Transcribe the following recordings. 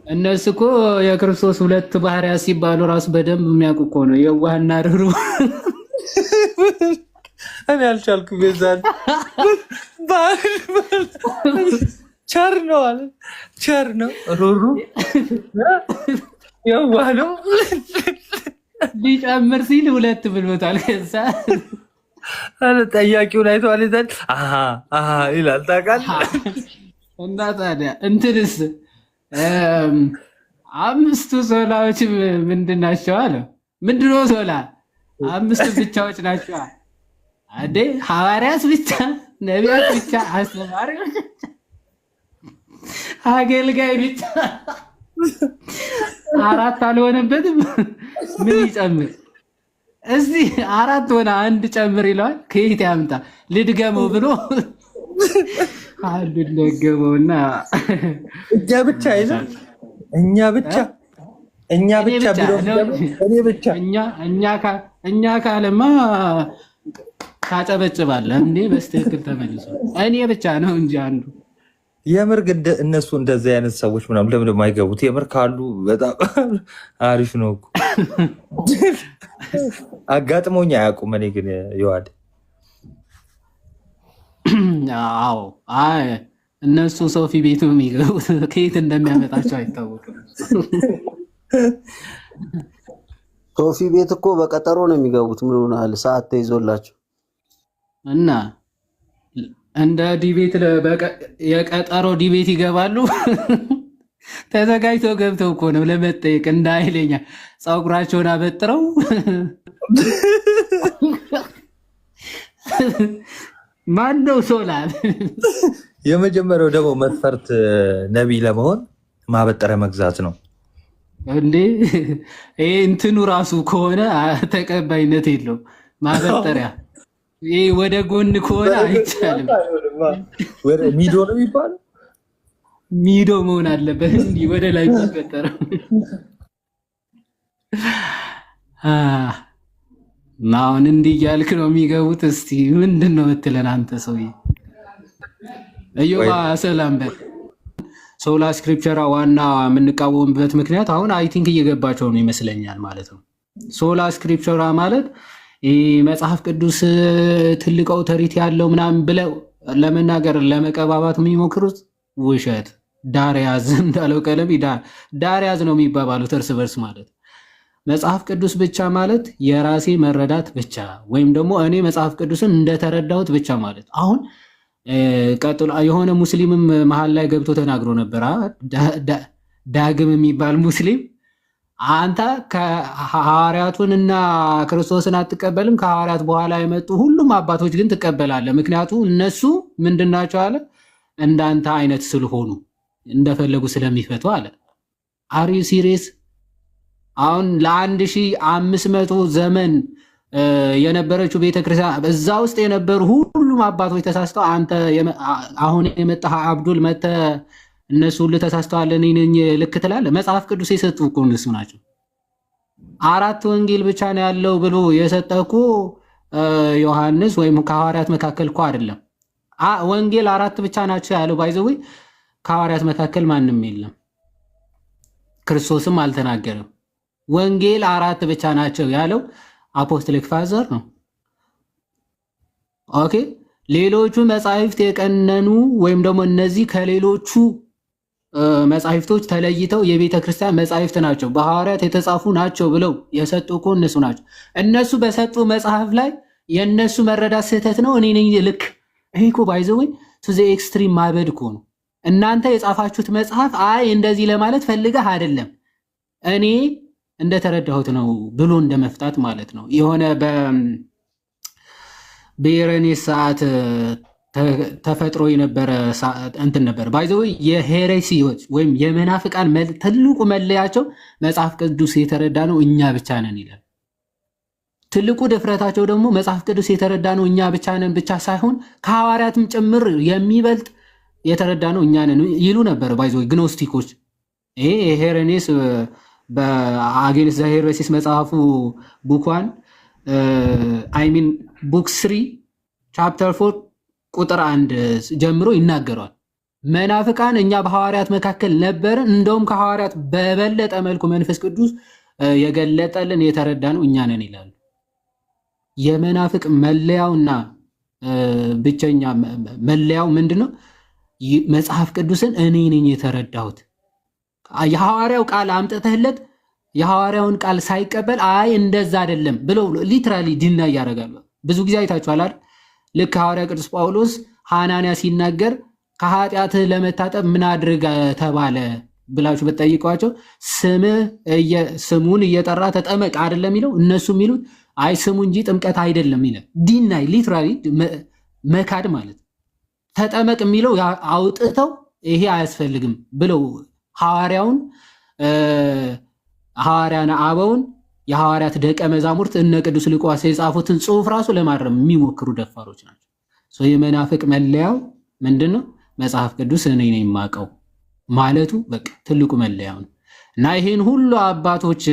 እነሱ እኮ የክርስቶስ ሁለት ባህሪያት ሲባሉ ራሱ በደንብ የሚያውቁ እኮ ነው። የዋህና ርህሩህ። እኔ አልቻልኩም። የዛን ቸር ነው አለ። ቸር ነው፣ ሩሩ፣ የዋህ ነው። ሊጨምር ሲል ሁለት ብሎታል። ከዛ ጠያቂውን አይተዋል። ይዛል ይላል። ታውቃለህ? እና ታዲያ እንትንስ አምስቱ ሶላዎች ምንድን ናቸው አለ። ምንድነው ሶላ? አምስቱ ብቻዎች ናቸው አዴ። ሐዋርያት ብቻ፣ ነቢያት ብቻ፣ አስተማሪዎች፣ አገልጋይ ብቻ። አራት አልሆነበትም። ምን ይጨምር እስቲ? አራት ሆነ አንድ ጨምር ይለዋል። ከየት ያምጣ? ልድገመው ብሎ አንዱ ደገመውና እኛ ብቻ አይደል? እኛ ብቻ ብሎ እኔ ብቻ እኛ ካለማ ታጨበጭባለህ እንዴ? በስትክክል ተመልሶ እኔ ብቻ ነው እንጂ አንዱ የምር ግን እነሱ እንደዚህ አይነት ሰዎች ምናምን ለምን የማይገቡት? የምር ካሉ በጣም አሪፍ ነው እኮ። አጋጥሞኝ አያውቁም። እኔ ግን ይዋድ አዎ፣ አይ እነሱ ሶፊ ቤቱ የሚገቡት ከየት እንደሚያመጣቸው አይታወቅም። ሶፊ ቤት እኮ በቀጠሮ ነው የሚገቡት። ምን ሆናል? ሰዓት ተይዞላቸው እና እንደ ዲቤት የቀጠሮ ዲቤት ይገባሉ። ተዘጋጅተው ገብተው እኮ ነው ለመጠየቅ። እንደ ኃይለኛ ፀጉራቸውን አበጥረው ማነው ሶላል? የመጀመሪያው ደግሞ መስፈርት ነቢይ ለመሆን ማበጠሪያ መግዛት ነው እንዴ? ይሄ እንትኑ ራሱ ከሆነ ተቀባይነት የለውም። ማበጠሪያ ይሄ ወደ ጎን ከሆነ አይቻልም። ሚዶ ነው የሚባለው። ሚዶ መሆን አለበት እንዲህ ወደ ላይ የሚፈጠረው። አሁን እንዲህ እያልክ ነው የሚገቡት። እስቲ ምንድን ነው የምትለን አንተ ሰውዬ? እዮባ ሰላም በል። ሶላ ስክሪፕቸራ ዋና የምንቃወምበት ምክንያት አሁን አይ ቲንክ እየገባቸው ነው ይመስለኛል ማለት ነው። ሶላ ስክሪፕቸራ ማለት መጽሐፍ ቅዱስ ትልቅ ኦቶሪቲ ያለው ምናምን ብለው ለመናገር ለመቀባባት የሚሞክሩት ውሸት። ዳር ያዝ እንዳለው ቀለም ዳር ያዝ ነው የሚባባሉት እርስ በርስ ማለት። መጽሐፍ ቅዱስ ብቻ ማለት የራሴ መረዳት ብቻ ወይም ደግሞ እኔ መጽሐፍ ቅዱስን እንደተረዳሁት ብቻ ማለት። አሁን ቀጥሎ የሆነ ሙስሊምም መሀል ላይ ገብቶ ተናግሮ ነበር። ዳግም የሚባል ሙስሊም አንተ ከሐዋርያቱን እና ክርስቶስን አትቀበልም፣ ከሐዋርያት በኋላ የመጡ ሁሉም አባቶች ግን ትቀበላለህ። ምክንያቱ እነሱ ምንድናቸው አለ? እንዳንተ አይነት ስለሆኑ እንደፈለጉ ስለሚፈቱ አለ። አሪ ሲሪየስ? አሁን ለ1500 ዘመን የነበረችው ቤተክርስቲያን እዛ ውስጥ የነበሩ ሁሉም አባቶች ተሳስተው አንተ አሁን የመጣህ አብዱል መተ እነሱ ሁሉ ተሳስተዋል እኔ ነኝ ልክ ትላለህ? መጽሐፍ ቅዱስ የሰጡ እኮ እነሱ ናቸው። 4 ወንጌል ብቻ ነው ያለው ብሎ የሰጠህ እኮ ዮሐንስ ወይም ከሐዋርያት መካከል እኮ አይደለም። ወንጌል 4 ብቻ ናቸው ያለው። ባይዘው ከሐዋርያት መካከል ማንም የለም። ክርስቶስም አልተናገረም። ወንጌል 4 ብቻ ናቸው ያለው አፖስቶሊክ ፋዘር ነው። ኦኬ፣ ሌሎቹ መጻሕፍት የቀነኑ ወይም ደግሞ እነዚህ ከሌሎቹ መጻሕፍቶች ተለይተው የቤተ ክርስቲያን መጻሕፍት ናቸው፣ በሐዋርያት የተጻፉ ናቸው ብለው የሰጡ እኮ እነሱ ናቸው። እነሱ በሰጡ መጽሐፍ ላይ የእነሱ መረዳት ስህተት ነው፣ እኔ ነኝ ልክ። ይሄ እኮ ባይዘው ቱ ዘ ኤክስትሪም ማበድ እኮ ነው። እናንተ የጻፋችሁት መጽሐፍ አይ እንደዚህ ለማለት ፈልገህ አይደለም እኔ እንደተረዳሁት ነው ብሎ እንደመፍታት ማለት ነው። የሆነ በኢሬኔስ ሰዓት ተፈጥሮ የነበረ እንትን ነበር። ባይዘው የሄሬሲዎች ወይም የመናፍቃን ትልቁ መለያቸው መጽሐፍ ቅዱስ የተረዳ ነው እኛ ብቻ ነን ይላል። ትልቁ ድፍረታቸው ደግሞ መጽሐፍ ቅዱስ የተረዳ ነው እኛ ብቻ ነን ብቻ ሳይሆን ከሐዋርያትም ጭምር የሚበልጥ የተረዳ ነው እኛ ነን ይሉ ነበር። ባይዘው ግኖስቲኮች ይሄ ሄሬኔስ በአጌንስ ዘ ሄሬሲስ መጽሐፉ ቡኳን አይሚን ቡክ 3 ቻፕተር 4 ቁጥር 1 ጀምሮ ይናገራል። መናፍቃን እኛ በሐዋርያት መካከል ነበርን፣ እንደውም ከሐዋርያት በበለጠ መልኩ መንፈስ ቅዱስ የገለጠልን የተረዳ ነው እኛ ነን ይላሉ። የመናፍቅ መለያውና ብቸኛ መለያው ምንድነው? መጽሐፍ ቅዱስን እኔ ነኝ የተረዳሁት። የሐዋርያው ቃል አምጥተህለት የሐዋርያውን ቃል ሳይቀበል አይ እንደዛ አይደለም ብለው ሊትራሊ ዲና ያደርጋሉ። ብዙ ጊዜ አይታችኋል አይደል? ልክ ሐዋርያ ቅዱስ ጳውሎስ ሐናንያ ሲናገር ከኃጢአትህ ለመታጠብ ምን አድርግ ተባለ ብላችሁ በጠይቋቸው ስሙን እየጠራ ተጠመቅ አይደለም የሚለው፣ እነሱ የሚሉት አይ ስሙ እንጂ ጥምቀት አይደለም ይላል። ዲናይ ሊትራሊ መካድ ማለት ተጠመቅ የሚለው አውጥተው ይሄ አያስፈልግም ብለው ሐዋርያነ አበውን የሐዋርያት ደቀ መዛሙርት እነ ቅዱስ ሉቃስ የጻፉትን ጽሑፍ ራሱ ለማረም የሚሞክሩ ደፋሮች ናቸው። የመናፍቅ መለያው ምንድነው? መጽሐፍ ቅዱስ እኔ ነኝ የማውቀው ማለቱ በቃ ትልቁ መለያው ነው። እና ይሄን ሁሉ አባቶች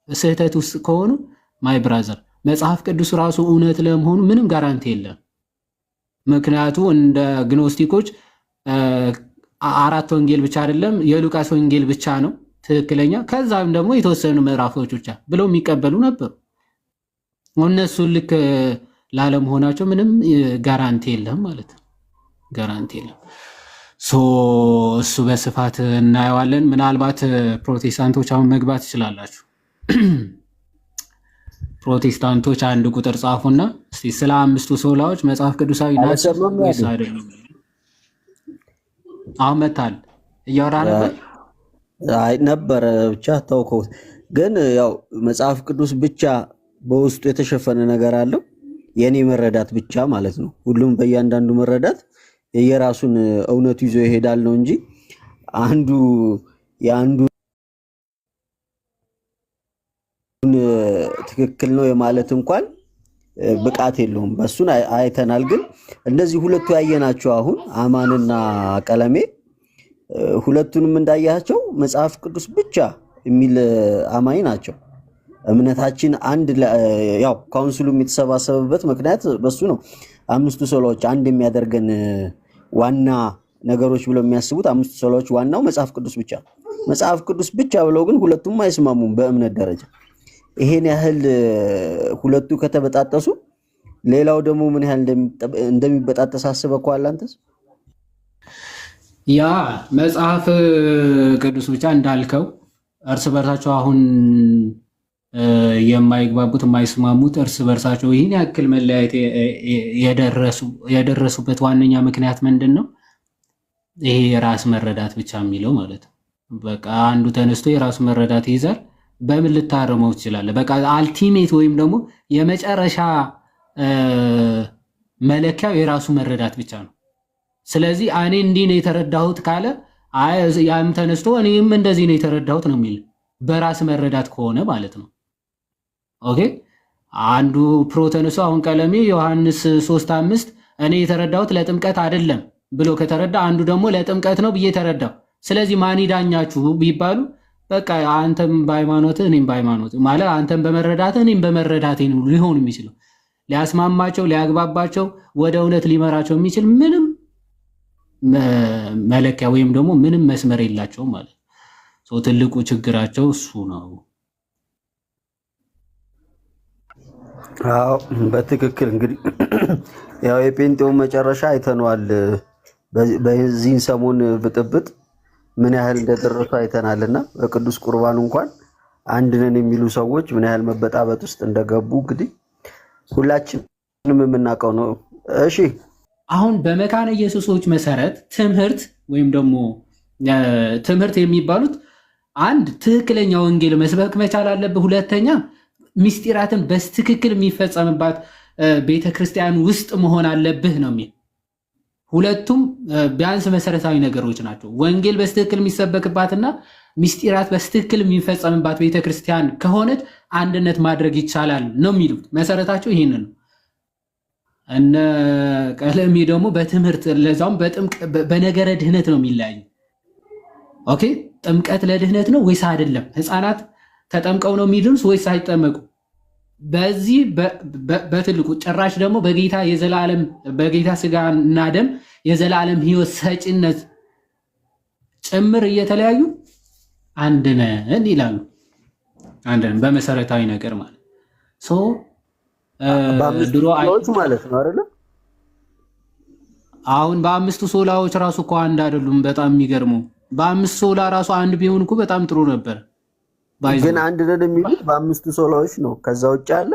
ስህተት ውስጥ ከሆኑ ማይ ብራዘር መጽሐፍ ቅዱስ ራሱ እውነት ለመሆኑ ምንም ጋራንቲ የለም። ምክንያቱ እንደ ግኖስቲኮች 4 ወንጌል ብቻ አይደለም የሉቃስ ወንጌል ብቻ ነው ትክክለኛ፣ ከዛም ደግሞ የተወሰኑ ምዕራፎች ብቻ ብለው የሚቀበሉ ነበሩ። እነሱ ልክ ላለመሆናቸው ምንም ጋራንቲ የለም ማለት ነው። ጋራንቲ የለም። እሱ በስፋት እናየዋለን። ምናልባት ፕሮቴስታንቶች አሁን መግባት ትችላላችሁ። ፕሮቴስታንቶች አንድ ቁጥር ጻፉና እስቲ ስለ 5ቱ ሶላዎች መጽሐፍ ቅዱሳዊ ናቸው ወይስ አይደሉም? አሁን መታል እያወራ ነበር። አይ ነበረ ብቻ ታውቀው። ግን ያው መጽሐፍ ቅዱስ ብቻ በውስጡ የተሸፈነ ነገር አለው። የኔ መረዳት ብቻ ማለት ነው። ሁሉም በእያንዳንዱ መረዳት የየራሱን እውነቱ ይዞ ይሄዳል ነው እንጂ አንዱ የአንዱ ትክክል ነው የማለት እንኳን ብቃት የለውም። በሱን አይተናል። ግን እንደዚህ ሁለቱ ያየናቸው አሁን አማንና ቀለሜ ሁለቱንም እንዳያቸው መጽሐፍ ቅዱስ ብቻ የሚል አማኝ ናቸው። እምነታችን አንድ ያው ካውንስሉም የተሰባሰበበት ምክንያት በሱ ነው። 5ቱ ሶላዎች አንድ የሚያደርገን ዋና ነገሮች ብለው የሚያስቡት 5ቱ ሶላዎች ዋናው መጽሐፍ ቅዱስ ብቻ መጽሐፍ ቅዱስ ብቻ ብለው ግን ሁለቱም አይስማሙም በእምነት ደረጃ። ይሄን ያህል ሁለቱ ከተበጣጠሱ ሌላው ደግሞ ምን ያህል እንደሚበጣጠስ አስበከዋል አንተስ? ያ መጽሐፍ ቅዱስ ብቻ እንዳልከው እርስ በርሳቸው አሁን የማይግባቡት የማይስማሙት እርስ በርሳቸው ይህን ያክል መለያየት የደረሱበት ዋነኛ ምክንያት ምንድን ነው? ይሄ የራስ መረዳት ብቻ የሚለው ማለት ነው። በቃ አንዱ ተነስቶ የራሱ መረዳት ይይዛል። በምን ልታረመው ትችላለህ? በቃ አልቲሜት ወይም ደግሞ የመጨረሻ መለኪያው የራሱ መረዳት ብቻ ነው። ስለዚህ እኔ እንዲህ ነው የተረዳሁት ካለ ያም ተነስቶ እኔም እንደዚህ ነው የተረዳሁት ነው የሚል በራስ መረዳት ከሆነ ማለት ነው። ኦኬ አንዱ ፕሮ ተነስቶ አሁን ቀለሜ ዮሐንስ 3:5 እኔ የተረዳሁት ለጥምቀት አይደለም ብሎ ከተረዳ፣ አንዱ ደግሞ ለጥምቀት ነው ብዬ ተረዳው። ስለዚህ ማን ይዳኛችሁ ቢባሉ በቃ አንተም በሃይማኖት እኔም በሃይማኖት ማለት አንተም በመረዳት እኔም በመረዳቴ ነው ሊሆን የሚችለው። ሊያስማማቸው ሊያግባባቸው ወደ እውነት ሊመራቸው የሚችል ምንም መለኪያ ወይም ደግሞ ምንም መስመር የላቸውም ማለት ነው። ትልቁ ችግራቸው እሱ ነው። አዎ በትክክል እንግዲህ ያው የጴንጤው መጨረሻ አይተነዋል። በዚህን ሰሞን ብጥብጥ ምን ያህል እንደደረሱ አይተናልና በቅዱስ ቁርባን እንኳን አንድ ነን የሚሉ ሰዎች ምን ያህል መበጣበጥ ውስጥ እንደገቡ እንግዲህ ሁላችንም የምናውቀው ነው። እሺ አሁን በመካነ ኢየሱሶች መሰረት ትምህርት ወይም ደግሞ ትምህርት የሚባሉት አንድ ትክክለኛ ወንጌል መስበክ መቻል አለብህ። ሁለተኛ ምስጢራትን በትክክል የሚፈጸምባት ቤተክርስቲያን ውስጥ መሆን አለብህ ነው የሚል። ሁለቱም ቢያንስ መሰረታዊ ነገሮች ናቸው። ወንጌል በትክክል የሚሰበክባትና ምስጢራት በትክክል የሚፈጸምባት ቤተክርስቲያን ከሆነች አንድነት ማድረግ ይቻላል ነው የሚሉት። መሰረታቸው ይሄንን ነው። እነ ቀለሜ ደግሞ በትምህርት ለዛውም በነገረ ድህነት ነው የሚለያዩ። ኦኬ ጥምቀት ለድህነት ነው ወይስ አይደለም? ህፃናት ተጠምቀው ነው የሚድኑስ ወይስ አይጠመቁ? በዚህ በትልቁ ጭራሽ ደግሞ በጌታ ስጋና ደም የዘላለም ሕይወት ሰጪነት ጭምር እየተለያዩ አንድ ነን ይላሉ። አንድ ነን በመሰረታዊ ነገር ማለት ድሮ ማለት ነው አይደለ? አሁን በአምስቱ ሶላዎች ራሱ እኮ አንድ አይደሉም። በጣም የሚገርመው በአምስቱ ሶላ ራሱ አንድ ቢሆን እኮ በጣም ጥሩ ነበር። ግን አንድ ነን የሚሉት በአምስቱ ሶላዎች ነው። ከዛ ውጭ አለ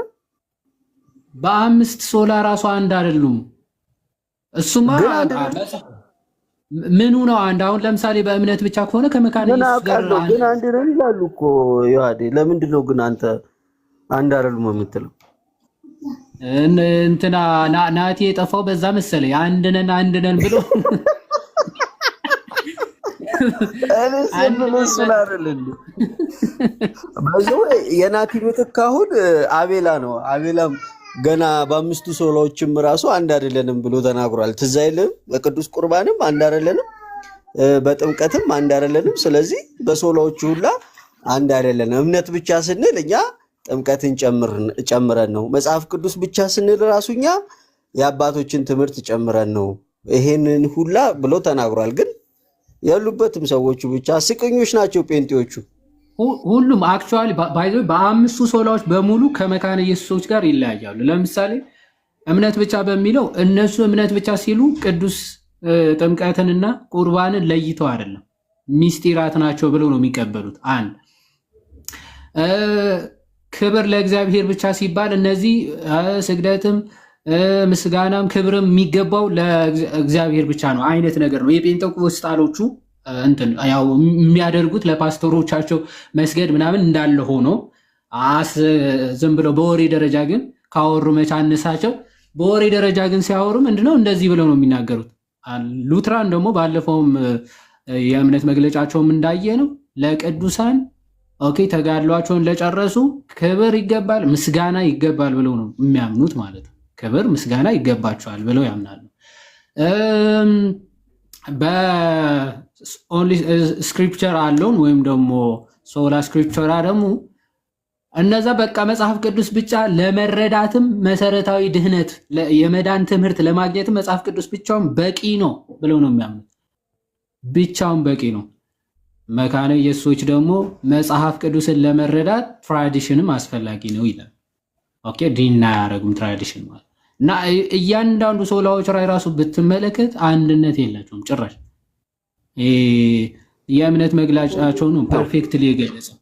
በአምስት ሶላ ራሱ አንድ አይደሉም። እሱማ ምኑ ነው አንድ? አሁን ለምሳሌ በእምነት ብቻ ከሆነ ከመካነ ኢየሱስ ጋር ግን አንድ ነን ይላሉ እኮ ይዋዴ። ለምንድን ነው ግን አንተ አንድ አይደሉም የምትለው? እንትና ናቲ የጠፋው በዛ መሰለኝ አንድ ነን ብሎ የናቲ ምትክ አሁን አቤላ ነው። አቤላም ገና በአምስቱ ሶላዎችም ራሱ አንድ አይደለንም ብሎ ተናግሯል። ትዝ አይልም? በቅዱስ ቁርባንም አንድ አይደለንም፣ በጥምቀትም አንድ አይደለንም። ስለዚህ በሶላዎቹ ሁላ አንድ አይደለንም። እምነት ብቻ ስንል እኛ ጥምቀትን ጨምረን ነው። መጽሐፍ ቅዱስ ብቻ ስንል ራሱ እኛ የአባቶችን ትምህርት ጨምረን ነው። ይሄንን ሁላ ብሎ ተናግሯል። ግን ያሉበትም ሰዎቹ ብቻ ስቅኞች ናቸው ጴንጤዎቹ። ሁሉም አክቹዋሊ በአምስቱ ሶላዎች በሙሉ ከመካነ ኢየሱሶች ጋር ይለያያሉ። ለምሳሌ እምነት ብቻ በሚለው እነሱ እምነት ብቻ ሲሉ ቅዱስ ጥምቀትንና ቁርባንን ለይተው አይደለም፣ ሚስጢራት ናቸው ብለው ነው የሚቀበሉት። አንድ ክብር ለእግዚአብሔር ብቻ ሲባል እነዚህ ስግደትም ምስጋናም ክብርም የሚገባው ለእግዚአብሔር ብቻ ነው አይነት ነገር ነው። የጴንጤቆስጣሎቹ እንትን ያው የሚያደርጉት ለፓስተሮቻቸው መስገድ ምናምን እንዳለ ሆኖ ዝም ብለው በወሬ ደረጃ ግን ካወሩ መቻ አነሳቸው። በወሬ ደረጃ ግን ሲያወሩ ምንድነው እንደዚህ ብለው ነው የሚናገሩት። ሉትራን ደግሞ ባለፈውም የእምነት መግለጫቸውም እንዳየ ነው ለቅዱሳን ተጋድሏቸውን ለጨረሱ ክብር ይገባል፣ ምስጋና ይገባል ብለው ነው የሚያምኑት ማለት ነው። ክብር ምስጋና ይገባቸዋል ብለው ያምናሉ። በኦንሊ ስክሪፕቸር አለውን ወይም ደግሞ ሶላ ስክሪፕቸራ ደግሞ እነዛ በቃ መጽሐፍ ቅዱስ ብቻ ለመረዳትም መሰረታዊ ድህነት የመዳን ትምህርት ለማግኘትም መጽሐፍ ቅዱስ ብቻውን በቂ ነው ብለው ነው የሚያምኑት። ብቻውን በቂ ነው። መካነ ኢየሱሶች ደግሞ መጽሐፍ ቅዱስን ለመረዳት ትራዲሽንም አስፈላጊ ነው ይላል። ዲና አያደርጉም ትራዲሽን ማለት እና እያንዳንዱ ሶላዎች ላይ ራሱ ብትመለከት አንድነት የላቸውም ጭራሽ። የእምነት መግለጫቸው ነው ፐርፌክትሊ የገለጸው።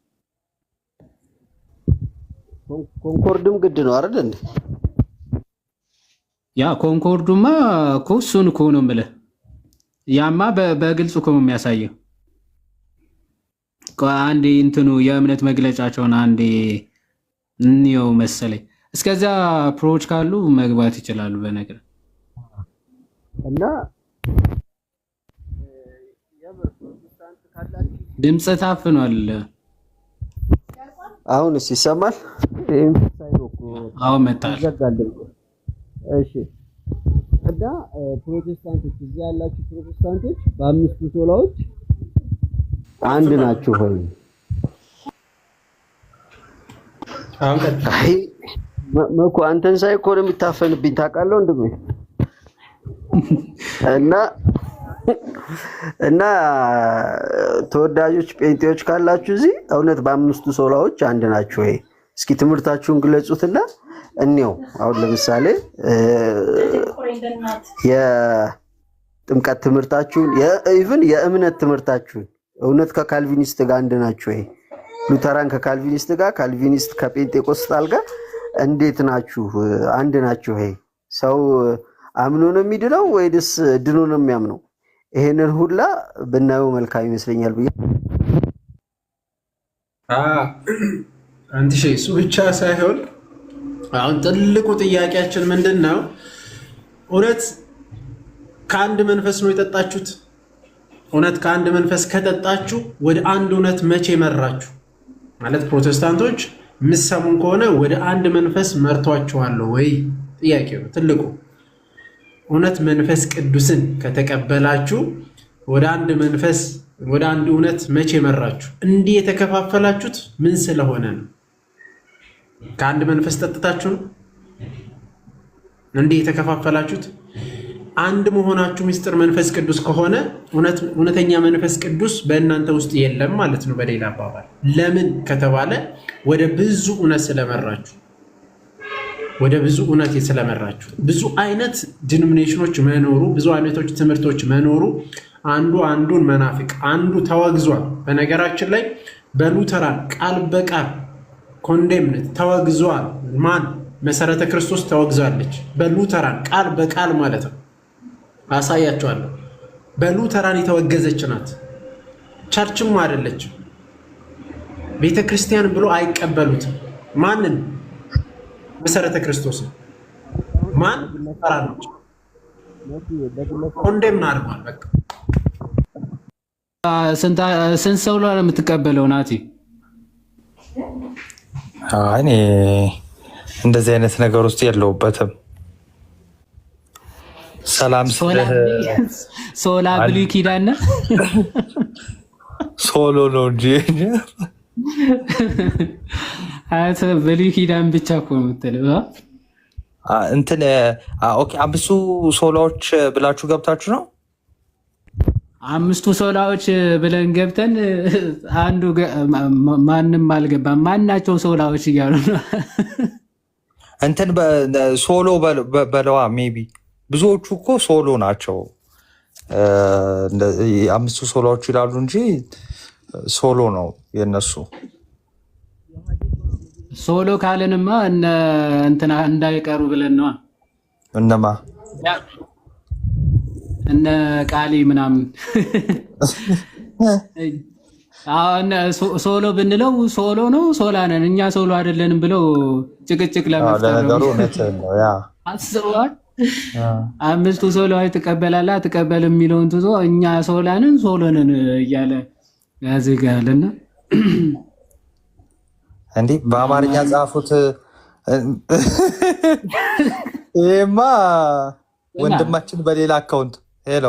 ኮንኮርድም ግድ ነው አይደል እንዴ? ያ ኮንኮርዱማ እኮ እሱን እኮ ነው የምልህ። ያማ በግልጽ እኮ ነው የሚያሳየው። አንዴ እንትኑ የእምነት መግለጫቸውን አንዴ እንየው መሰለኝ። እስከዚያ ፕሮዎች ካሉ መግባት ይችላሉ በነገር እና ድምፅ ታፍኗል። አሁንስ ይሰማል? አሁን መጣል። እሺ። እና ፕሮቴስታንቶች እዚህ ያላችሁ ፕሮቴስታንቶች በአምስቱ ሶላዎች አንድ ናችሁ ሆይ? አይ መኩ አንተን ሳይኮ ነው የሚታፈንብኝ ታውቃለህ ወንድሜ። እና ተወዳጆች ጴንጤዎች ካላችሁ እዚህ እውነት በአምስቱ ሶላዎች አንድ ናችሁ ወይ? እስኪ ትምህርታችሁን ግለጹትና እንየው። አሁን ለምሳሌ የጥምቀት ትምህርታችሁን ኢቭን የእምነት ትምህርታችሁን እውነት ከካልቪኒስት ጋር አንድ ናችሁ ወይ? ሉተራን ከካልቪኒስት ጋር፣ ካልቪኒስት ከጴንጤቆስጣል ጋር እንዴት ናችሁ? አንድ ናችሁ ወይ? ሰው አምኖ ነው የሚድነው ወይስ ድኖ ነው የሚያምነው? ይሄንን ሁላ ብናየው መልካም ይመስለኛል ብዬ አንተ እሱ ብቻ ሳይሆን አሁን ትልቁ ጥያቄያችን ምንድነው? እውነት ከአንድ መንፈስ ነው የጠጣችሁት? እውነት ከአንድ መንፈስ ከጠጣችሁ ወደ አንድ እውነት መቼ መራችሁ? ማለት ፕሮቴስታንቶች የምትሰሙን ከሆነ ወደ አንድ መንፈስ መርቷችኋል ወይ? ጥያቄው ትልቁ እውነት መንፈስ ቅዱስን ከተቀበላችሁ ወደ አንድ መንፈስ ወደ አንድ እውነት መቼ መራችሁ? እንዲህ የተከፋፈላችሁት ምን ስለሆነ ነው? ከአንድ መንፈስ ጠጥታችሁ ነው እንዲህ የተከፋፈላችሁት? አንድ መሆናችሁ ምስጢር መንፈስ ቅዱስ ከሆነ እውነተኛ መንፈስ ቅዱስ በእናንተ ውስጥ የለም ማለት ነው። በሌላ አባባል ለምን ከተባለ ወደ ብዙ እውነት ስለመራችሁ፣ ወደ ብዙ እውነት ስለመራችሁ፣ ብዙ አይነት ዲኖሚኔሽኖች መኖሩ፣ ብዙ አይነቶች ትምህርቶች መኖሩ፣ አንዱ አንዱን መናፍቅ አንዱ ተወግዟል። በነገራችን ላይ በሉተራን ቃል በቃል ኮንዴምነት ተወግዟል። ማን? መሰረተ ክርስቶስ ተወግዛለች በሉተራን ቃል በቃል ማለት ነው። አሳያቸዋለሁ። በሉተራን የተወገዘች ናት። ቸርችም አይደለችም። ቤተ ክርስቲያን ብሎ አይቀበሉትም። ማንን? መሰረተ ክርስቶስ ማን? ሉተራን ነው። ኮንዴምን አድርጓል። በቃ ስንት ሰው ነው የምትቀበለው? ናቲ እኔ እንደዚህ አይነት ነገር ውስጥ የለውበትም። ሰላም ሶላ ብሉይ ኪዳን ነው ሶሎ ነው እንጂ አተ ብሉይ ኪዳን ብቻ እኮ ነው የምትለው እንትን። ኦኬ 5 ሶላዎች ብላችሁ ገብታችሁ ነው? 5 ሶላዎች ብለን ገብተን አንዱ ማንም አልገባም። ማናቸው ሶላዎች እያሉ ነው እንትን ሶሎ በለዋ ሜቢ ብዙዎቹ እኮ ሶሎ ናቸው። 5 ሶሎዎች ይላሉ እንጂ ሶሎ ነው የነሱ። ሶሎ ካለንማ እንትና እንዳይቀሩ ብለን ነው። እነማ እነ ቃሊ ምናምን ሶሎ ብንለው ሶሎ ነው ሶላ ነን እኛ ሶሎ አይደለንም ብለው ጭቅጭቅ ለመፍጠር ነው። አስበዋል። 5 ሶሎዎች ትቀበላለህ አትቀበልም የሚለውን ትቶ እኛ ሶላንን ሶሎንን እያለ ያዘጋልና እንዲህ በአማርኛ ጻፉት። ይሄማ ወንድማችን በሌላ አካውንት ሄሎ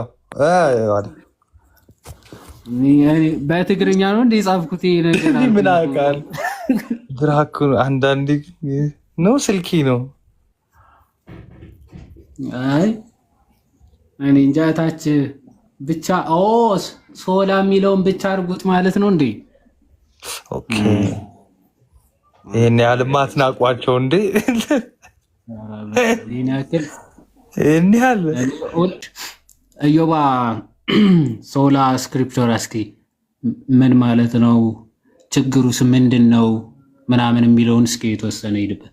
በትግርኛ ነው እንደ ጻፍኩት ነገር ምን አውቃል። ድራኩ አንዳንዴ ነው ስልኪ ነው። አይ እኔ እንጃ ታች ብቻ ሶላ የሚለውን ብቻ አድርጉት ማለት ነው እንዴ? ኦኬ ይሄን ያህልማ አትናቋቸው እንዴ? ይሄን ያህል እዮባ ሶላ ስክሪፕቸር እስኪ ምን ማለት ነው? ችግሩስ ምንድን ነው? ምናምን የሚለውን እስኪ የተወሰነ ሂድበት።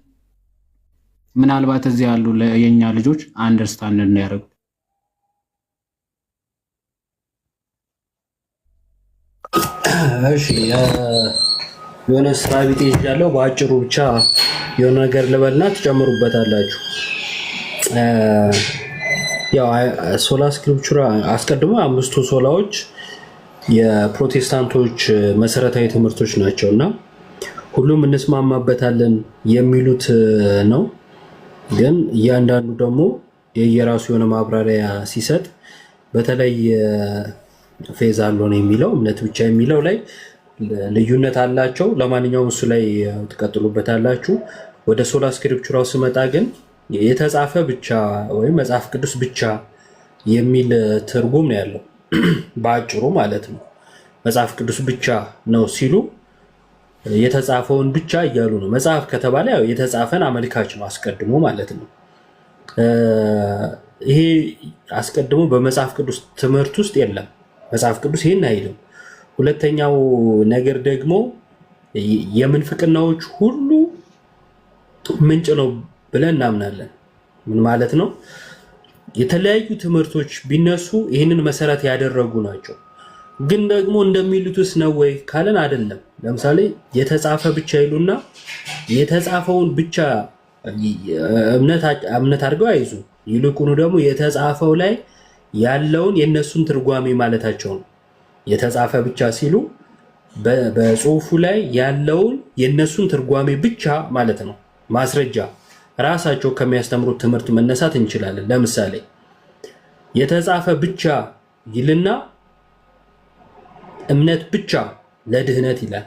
ምናልባት እዚህ ያሉ የኛ ልጆች አንደርስታንድ እንዲያደርጉ። እሺ የሆነ ስራ ቢጤ ያለው በአጭሩ ብቻ የሆነ ነገር ልበልና ትጨምሩበታላችሁ። ያው ሶላ ስክሪፕቸር አስቀድሞ 5ቱ ሶላዎች የፕሮቴስታንቶች መሰረታዊ ትምህርቶች ናቸውና ሁሉም እንስማማበታለን የሚሉት ነው። ግን እያንዳንዱ ደግሞ የየራሱ የሆነ ማብራሪያ ሲሰጥ በተለይ ፌዝ አልሆነ የሚለው እምነት ብቻ የሚለው ላይ ልዩነት አላቸው። ለማንኛውም እሱ ላይ ትቀጥሉበታላችሁ። ወደ ሶላ ስክሪፕቸራው ስመጣ ግን የተጻፈ ብቻ ወይም መጽሐፍ ቅዱስ ብቻ የሚል ትርጉም ነው ያለው በአጭሩ ማለት ነው። መጽሐፍ ቅዱስ ብቻ ነው ሲሉ የተጻፈውን ብቻ እያሉ ነው። መጽሐፍ ከተባለ ያው የተጻፈን አመልካች ነው አስቀድሞ ማለት ነው። ይሄ አስቀድሞ በመጽሐፍ ቅዱስ ትምህርት ውስጥ የለም። መጽሐፍ ቅዱስ ይሄን አይልም። ሁለተኛው ነገር ደግሞ የምንፍቅናዎች ሁሉ ምንጭ ነው ብለን እናምናለን። ምን ማለት ነው? የተለያዩ ትምህርቶች ቢነሱ ይህንን መሰረት ያደረጉ ናቸው። ግን ደግሞ እንደሚሉትስ ነው ወይ ካለን አይደለም። ለምሳሌ የተጻፈ ብቻ ይሉና የተጻፈውን ብቻ እምነት አድርገው አይዙ። ይልቁኑ ደግሞ የተጻፈው ላይ ያለውን የነሱን ትርጓሜ ማለታቸው ነው። የተጻፈ ብቻ ሲሉ በጽሁፉ ላይ ያለውን የነሱን ትርጓሜ ብቻ ማለት ነው። ማስረጃ ራሳቸው ከሚያስተምሩት ትምህርት መነሳት እንችላለን። ለምሳሌ የተጻፈ ብቻ ይልና እምነት ብቻ ለድህነት ይላል።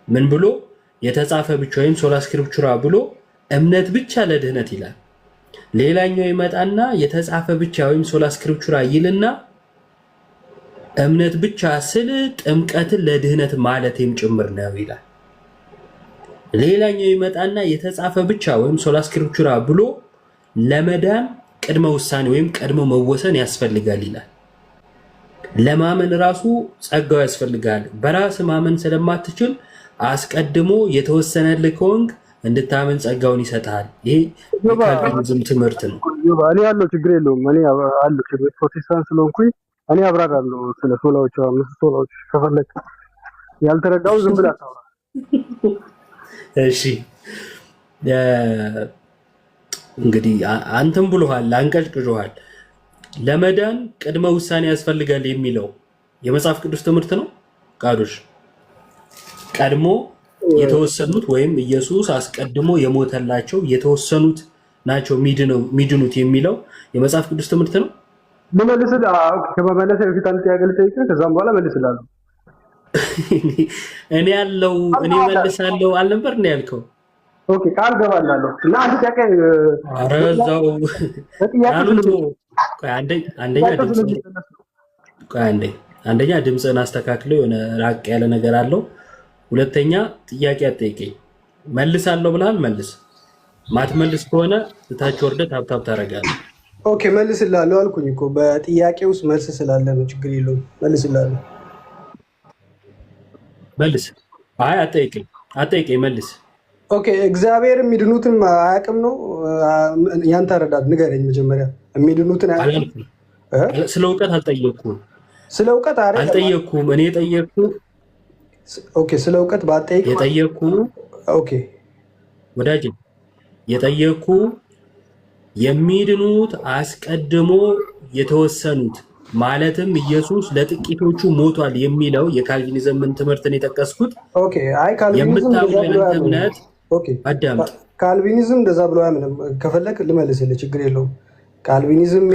ምን ብሎ? የተጻፈ ብቻ ወይም ሶላ ስክሪፕቹራ ብሎ እምነት ብቻ ለድህነት ይላል። ሌላኛው ይመጣና የተጻፈ ብቻ ወይም ሶላ ስክሪፕቹራ ይልና እምነት ብቻ ስል ጥምቀትን ለድህነት ማለትም ጭምር ነው ይላል። ሌላኛው ይመጣና የተጻፈ ብቻ ወይም ሶላ ስክሪፕቹራ ብሎ ለመዳን ቅድመ ውሳኔ ወይም ቀድሞ መወሰን ያስፈልጋል ይላል። ለማመን ራሱ ጸጋው ያስፈልጋል። በራስ ማመን ስለማትችል አስቀድሞ የተወሰነልህ ከሆንክ እንድታመን ጸጋውን ይሰጣል። ይሄ የካልቪኒዝም ትምህርት ነው። እኔ ያለው ችግር የለውም። እኔ አለው ችግር ፕሮቴስታንት ስለሆንኩኝ እኔ አብራራለሁ ስለ ሶላዎቹ፣ አምስት ሶላዎች ከፈለክ ያልተረዳው ዝም ብለህ አታውራ። እሺ እንግዲህ አንተም ብሎሃል፣ አንቀጭቅጆሃል። ለመዳን ቅድመ ውሳኔ ያስፈልጋል የሚለው የመጽሐፍ ቅዱስ ትምህርት ነው። ቃዶሽ ቀድሞ የተወሰኑት ወይም ኢየሱስ አስቀድሞ የሞተላቸው የተወሰኑት ናቸው ሚድኑት የሚለው የመጽሐፍ ቅዱስ ትምህርት ነው። ከመመለስ በፊት አንድ ጥያቄ ልጠይቅህ፣ ከዛም በኋላ መልስልሃለሁ። እኔ መልሳለሁ አልነበር ነው ያልከው? ኦኬ ቃል ገባላለሁ እና አንድ ጥያቄ አረዛው አንደኛ ድምፅህን አስተካክለው የሆነ ራቅ ያለ ነገር አለው። ሁለተኛ ጥያቄ አትጠይቀኝ። መልሳለሁ ብለሃል፣ መልስ። ማትመልስ ከሆነ እታች ወርደህ ታብታብ ታደርጋለህ። ኦኬ መልስልሃለሁ አልኩኝ እኮ በጥያቄ ውስጥ መልስ ስላለ ነው። ችግር የለውም መልስልሃለሁ። መልስ። አይ አትጠይቀኝ፣ መልስ። ኦኬ እግዚአብሔር የሚድኑትን አያውቅም ነው ያንተ አረዳድ? ንገረኝ መጀመሪያ። የሚድኑትን አያውቅም? ስለ እውቀት አልጠየቅኩም። ስለ እውቀት አልጠየቅኩም። እኔ የጠየቅኩህ ኦኬ ስለ እውቀት ባጠይቅ የጠየቅኩህ ኦኬ ወዳጅ የጠየቅኩህ የሚድኑት አስቀድሞ የተወሰኑት ማለትም ኢየሱስ ለጥቂቶቹ ሞቷል የሚለው የካልቪኒዝምን ትምህርትን የጠቀስኩት። ኦኬ አይ ካልቪኒዝም እምነት አዳምጥ። ካልቪኒዝም እንደዛ ብሎ አያምንም። ከፈለክ ልመልስልህ፣ ችግር የለውም። ካልቪኒዝም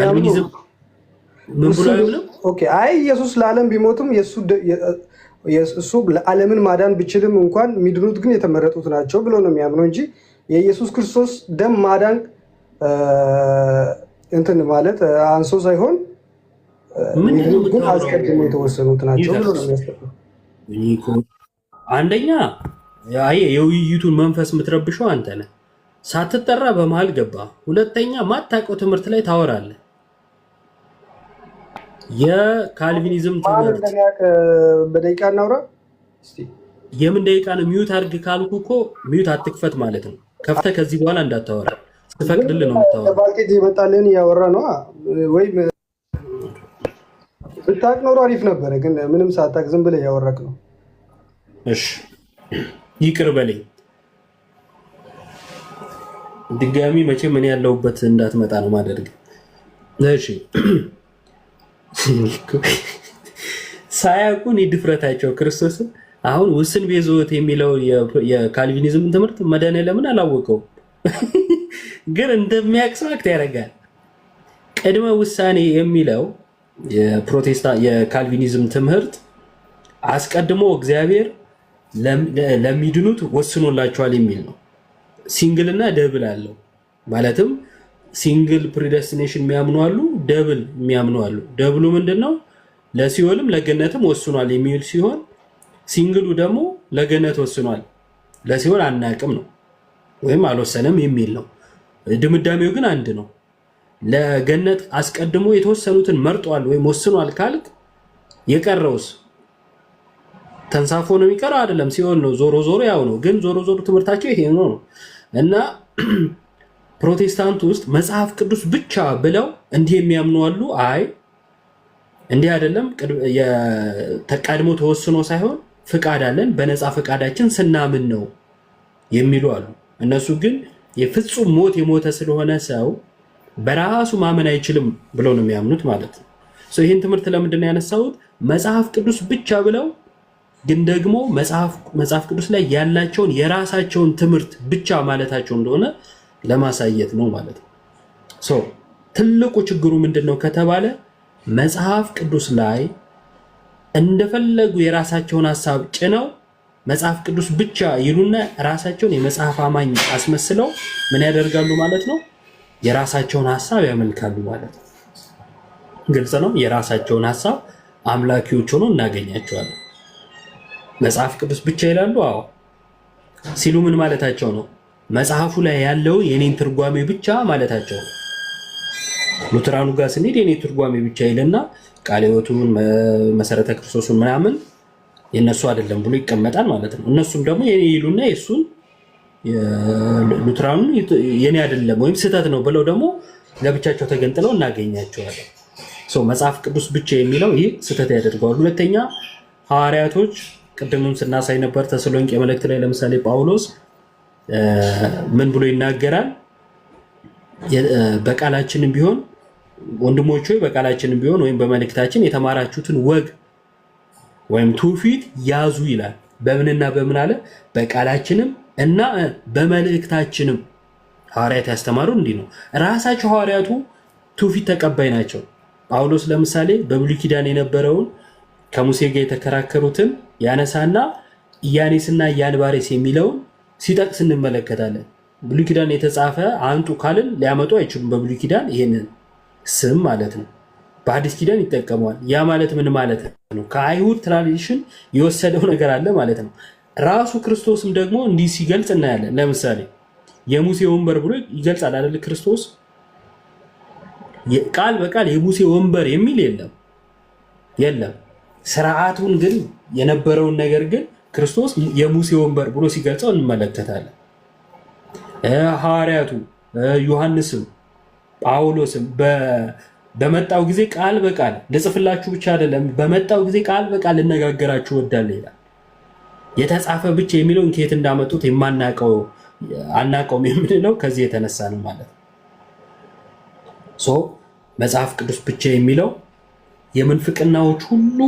ምን ብሎ አያምንም? ኦኬ አይ ኢየሱስ ለዓለም ቢሞትም እሱ ለዓለምን ማዳን ቢችልም እንኳን የሚድኑት ግን የተመረጡት ናቸው ብሎ ነው የሚያምነው እንጂ የኢየሱስ ክርስቶስ ደም ማዳን እንትን ማለት አንሶ ሳይሆን ግን አስቀድሞ የተወሰኑት ናቸው ብሎ ነው የሚያስቀምጠው። አንደኛ የውይይቱን መንፈስ የምትረብሸው አንተ ነህ። ሳትጠራ በመሃል ገባ። ሁለተኛ ማታውቀው ትምህርት ላይ ታወራለህ። የካልቪኒዝም ትምህርት በደቂቃ እናውራ። የምን ደቂቃ ነው? ሚዩት አድርግ ካልኩ እኮ ሚዩት አትክፈት ማለት ነው። ከፍተህ ከዚህ በኋላ እንዳታወራ ስፈቅድልህ ነው የምታወራው። ባልቴት የመጣልህን እያወራ ነው ወይም ብታውቅ ኖሮ አሪፍ ነበረ፣ ግን ምንም ሳታውቅ ዝም ብለህ እያወራክ ነው። እሺ ይቅር በለኝ። ድጋሚ መቼም እኔ ያለሁበት እንዳትመጣ ነው ማደርግ። እሺ ሳያውቁን ድፍረታቸው ክርስቶስን አሁን ውስን ቤዞት የሚለው የካልቪኒዝም ትምህርት መድኃኒዓለምን አላወቀው ግን እንደሚያውቅ ሰው አክት ያደርጋል። ቅድመ ውሳኔ የሚለው የካልቪኒዝም ትምህርት አስቀድሞ እግዚአብሔር ለሚድኑት ወስኖላቸዋል የሚል ነው። ሲንግል እና ደብል አለው። ማለትም ሲንግል ፕሪደስቲኔሽን የሚያምኑ አሉ፣ ደብል የሚያምኑ አሉ። ደብሉ ምንድን ነው? ለሲኦልም ለገነትም ወስኗል የሚል ሲሆን ሲንግሉ ደግሞ ለገነት ወስኗል ለሲኦል አናቅም ነው ወይም አልወሰነም የሚል ነው። ድምዳሜው ግን አንድ ነው። ለገነት አስቀድሞ የተወሰኑትን መርጧል ወይም ወስኗል ካልክ የቀረውስ ተንሳፎ ነው የሚቀረው? አይደለም፣ ሲኦል ነው። ዞሮ ዞሮ ያው ነው። ግን ዞሮ ዞሮ ትምህርታቸው ይሄ ነው እና ፕሮቴስታንት ውስጥ መጽሐፍ ቅዱስ ብቻ ብለው እንዲህ የሚያምኑ አሉ። አይ እንዲህ አይደለም፣ ተቀድሞ ተወስኖ ሳይሆን ፍቃድ አለን፣ በነፃ ፍቃዳችን ስናምን ነው የሚሉ አሉ። እነሱ ግን የፍጹም ሞት የሞተ ስለሆነ ሰው በራሱ ማመን አይችልም ብለው ነው የሚያምኑት ማለት ነው። ይህን ትምህርት ለምንድን ነው ያነሳሁት? መጽሐፍ ቅዱስ ብቻ ብለው ግን ደግሞ መጽሐፍ ቅዱስ ላይ ያላቸውን የራሳቸውን ትምህርት ብቻ ማለታቸው እንደሆነ ለማሳየት ነው ማለት ነው። ትልቁ ችግሩ ምንድን ነው ከተባለ መጽሐፍ ቅዱስ ላይ እንደፈለጉ የራሳቸውን ሀሳብ ጭነው መጽሐፍ ቅዱስ ብቻ ይሉና ራሳቸውን የመጽሐፍ አማኝ አስመስለው ምን ያደርጋሉ ማለት ነው? የራሳቸውን ሐሳብ ያመልካሉ ማለት ነው። ግልጽ ነው። የራሳቸውን ሐሳብ አምላኪዎች ሆነው እናገኛቸዋለን። መጽሐፍ ቅዱስ ብቻ ይላሉ። አዎ ሲሉ ምን ማለታቸው ነው? መጽሐፉ ላይ ያለው የኔን ትርጓሜ ብቻ ማለታቸው ነው። ሉተራኑ ጋር ስንሄድ የኔ ትርጓሜ ብቻ ይልና ቃለ ሕይወቱን መሰረተ ክርስቶስን ምናምን የነሱ አይደለም ብሎ ይቀመጣል ማለት ነው። እነሱም ደግሞ የኔ ይሉና የሱን ሉተራኑ የኔ አይደለም ወይም ስህተት ነው ብለው ደግሞ ለብቻቸው ተገንጥለው እናገኛቸዋለን። መጽሐፍ ቅዱስ ብቻ የሚለው ይህ ስህተት ያደርገዋል። ሁለተኛ ሐዋርያቶች ቅድምም ስናሳይ ነበር ተሰሎንቄ መልእክት ላይ ለምሳሌ ጳውሎስ ምን ብሎ ይናገራል? በቃላችንም ቢሆን ወንድሞች ሆይ በቃላችንም ቢሆን ወይም በመልእክታችን የተማራችሁትን ወግ ወይም ትውፊት ያዙ ይላል። በምንና በምን አለ? በቃላችንም እና በመልእክታችንም። ሐዋርያት ያስተማሩ እንዲህ ነው። ራሳቸው ሐዋርያቱ ትውፊት ተቀባይ ናቸው። ጳውሎስ ለምሳሌ በብሉይ ኪዳን የነበረውን ከሙሴ ጋር የተከራከሩትን ያነሳና ኢያኔስና ኢያንባሬስ የሚለውን ሲጠቅስ እንመለከታለን። ብሉይ ኪዳን የተጻፈ አንጡ ካልን ሊያመጡ አይችሉም። በብሉይ ኪዳን ይሄንን ስም ማለት ነው። በአዲስ ኪዳን ይጠቀመዋል። ያ ማለት ምን ማለት ነው? ከአይሁድ ትራዲሽን የወሰደው ነገር አለ ማለት ነው። ራሱ ክርስቶስም ደግሞ እንዲህ ሲገልጽ እናያለን። ለምሳሌ የሙሴ ወንበር ብሎ ይገልጻል አይደል? ክርስቶስ ቃል በቃል የሙሴ ወንበር የሚል የለም። ስርዓቱን ግን የነበረውን ነገር ግን ክርስቶስ የሙሴ ወንበር ብሎ ሲገልጸው እንመለከታለን። ሐዋርያቱ ዮሐንስም ጳውሎስም በመጣው ጊዜ ቃል በቃል ልጽፍላችሁ ብቻ አይደለም፣ በመጣው ጊዜ ቃል በቃል ልነጋገራችሁ እወዳለሁ ይላል። የተጻፈ ብቻ የሚለውን ከየት እንዳመጡት አናውቀውም የምንለው ከዚህ የተነሳ ነው ማለት ነው። መጽሐፍ ቅዱስ ብቻ የሚለው የምንፍቅናዎች ሁሉ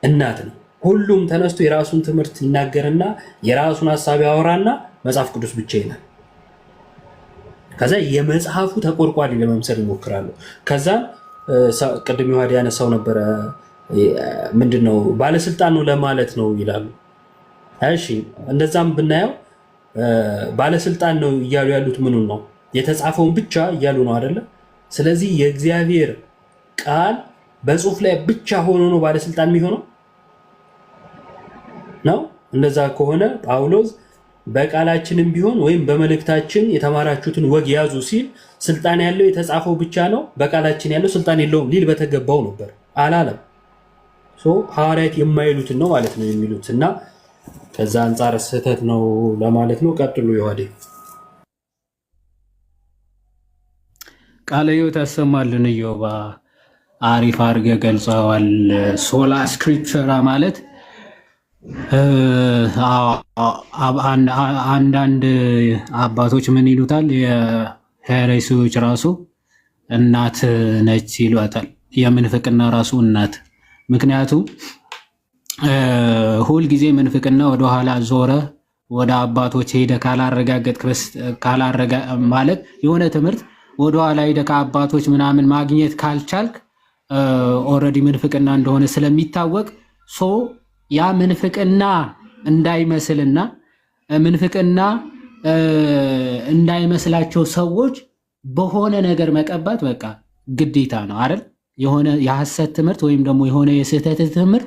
እናት ነው። ሁሉም ተነስቶ የራሱን ትምህርት ይናገርና የራሱን ሐሳብ ያወራና መጽሐፍ ቅዱስ ብቻ ይላል። ከዛ የመጽሐፉ ተቆርቋሪ ለመምሰል ይሞክራሉ። ከዛ ቅድም ይዋዲ ያነሳው ነበረ ምንድነው ባለስልጣን ነው ለማለት ነው ይላሉ። እሺ እንደዛም ብናየው ባለስልጣን ነው እያሉ ያሉት ምኑን ነው? የተጻፈውን ብቻ እያሉ ነው አይደለ? ስለዚህ የእግዚአብሔር ቃል በጽሁፍ ላይ ብቻ ሆኖ ነው ባለስልጣን የሚሆነው ነው። እንደዛ ከሆነ ጳውሎስ በቃላችንም ቢሆን ወይም በመልእክታችን የተማራችሁትን ወግ ያዙ ሲል ስልጣን ያለው የተጻፈው ብቻ ነው፣ በቃላችን ያለው ስልጣን የለውም ሊል በተገባው ነበር። አላለም። ሐዋርያት የማይሉትን ነው ማለት ነው የሚሉት እና ከዛ አንጻር ስህተት ነው ለማለት ነው። ቀጥሉ ይዋዴ። ቃለ ሕይወት ያሰማልን። ኢዮባ አሪፍ አድርገህ ገልጸዋል። ሶላ ስክሪፕቸራ ማለት አንዳንድ አባቶች ምን ይሉታል? የሄሬሲዎች ራሱ እናት ነች ይሏታል። የምንፍቅና ራሱ እናት። ምክንያቱም ሁልጊዜ ምንፍቅና ወደኋላ ዞረ ወደ አባቶች ሄደ ማለት የሆነ ትምህርት ወደኋላ ሄደ ከአባቶች ምናምን ማግኘት ካልቻልክ ኦልሬዲ ምንፍቅና እንደሆነ ስለሚታወቅ ያ ምንፍቅና እንዳይመስልና ምንፍቅና እንዳይመስላቸው ሰዎች በሆነ ነገር መቀባት በቃ ግዴታ ነው አይደል? የሆነ የሐሰት ትምህርት ወይም ደግሞ የሆነ የስህተት ትምህርት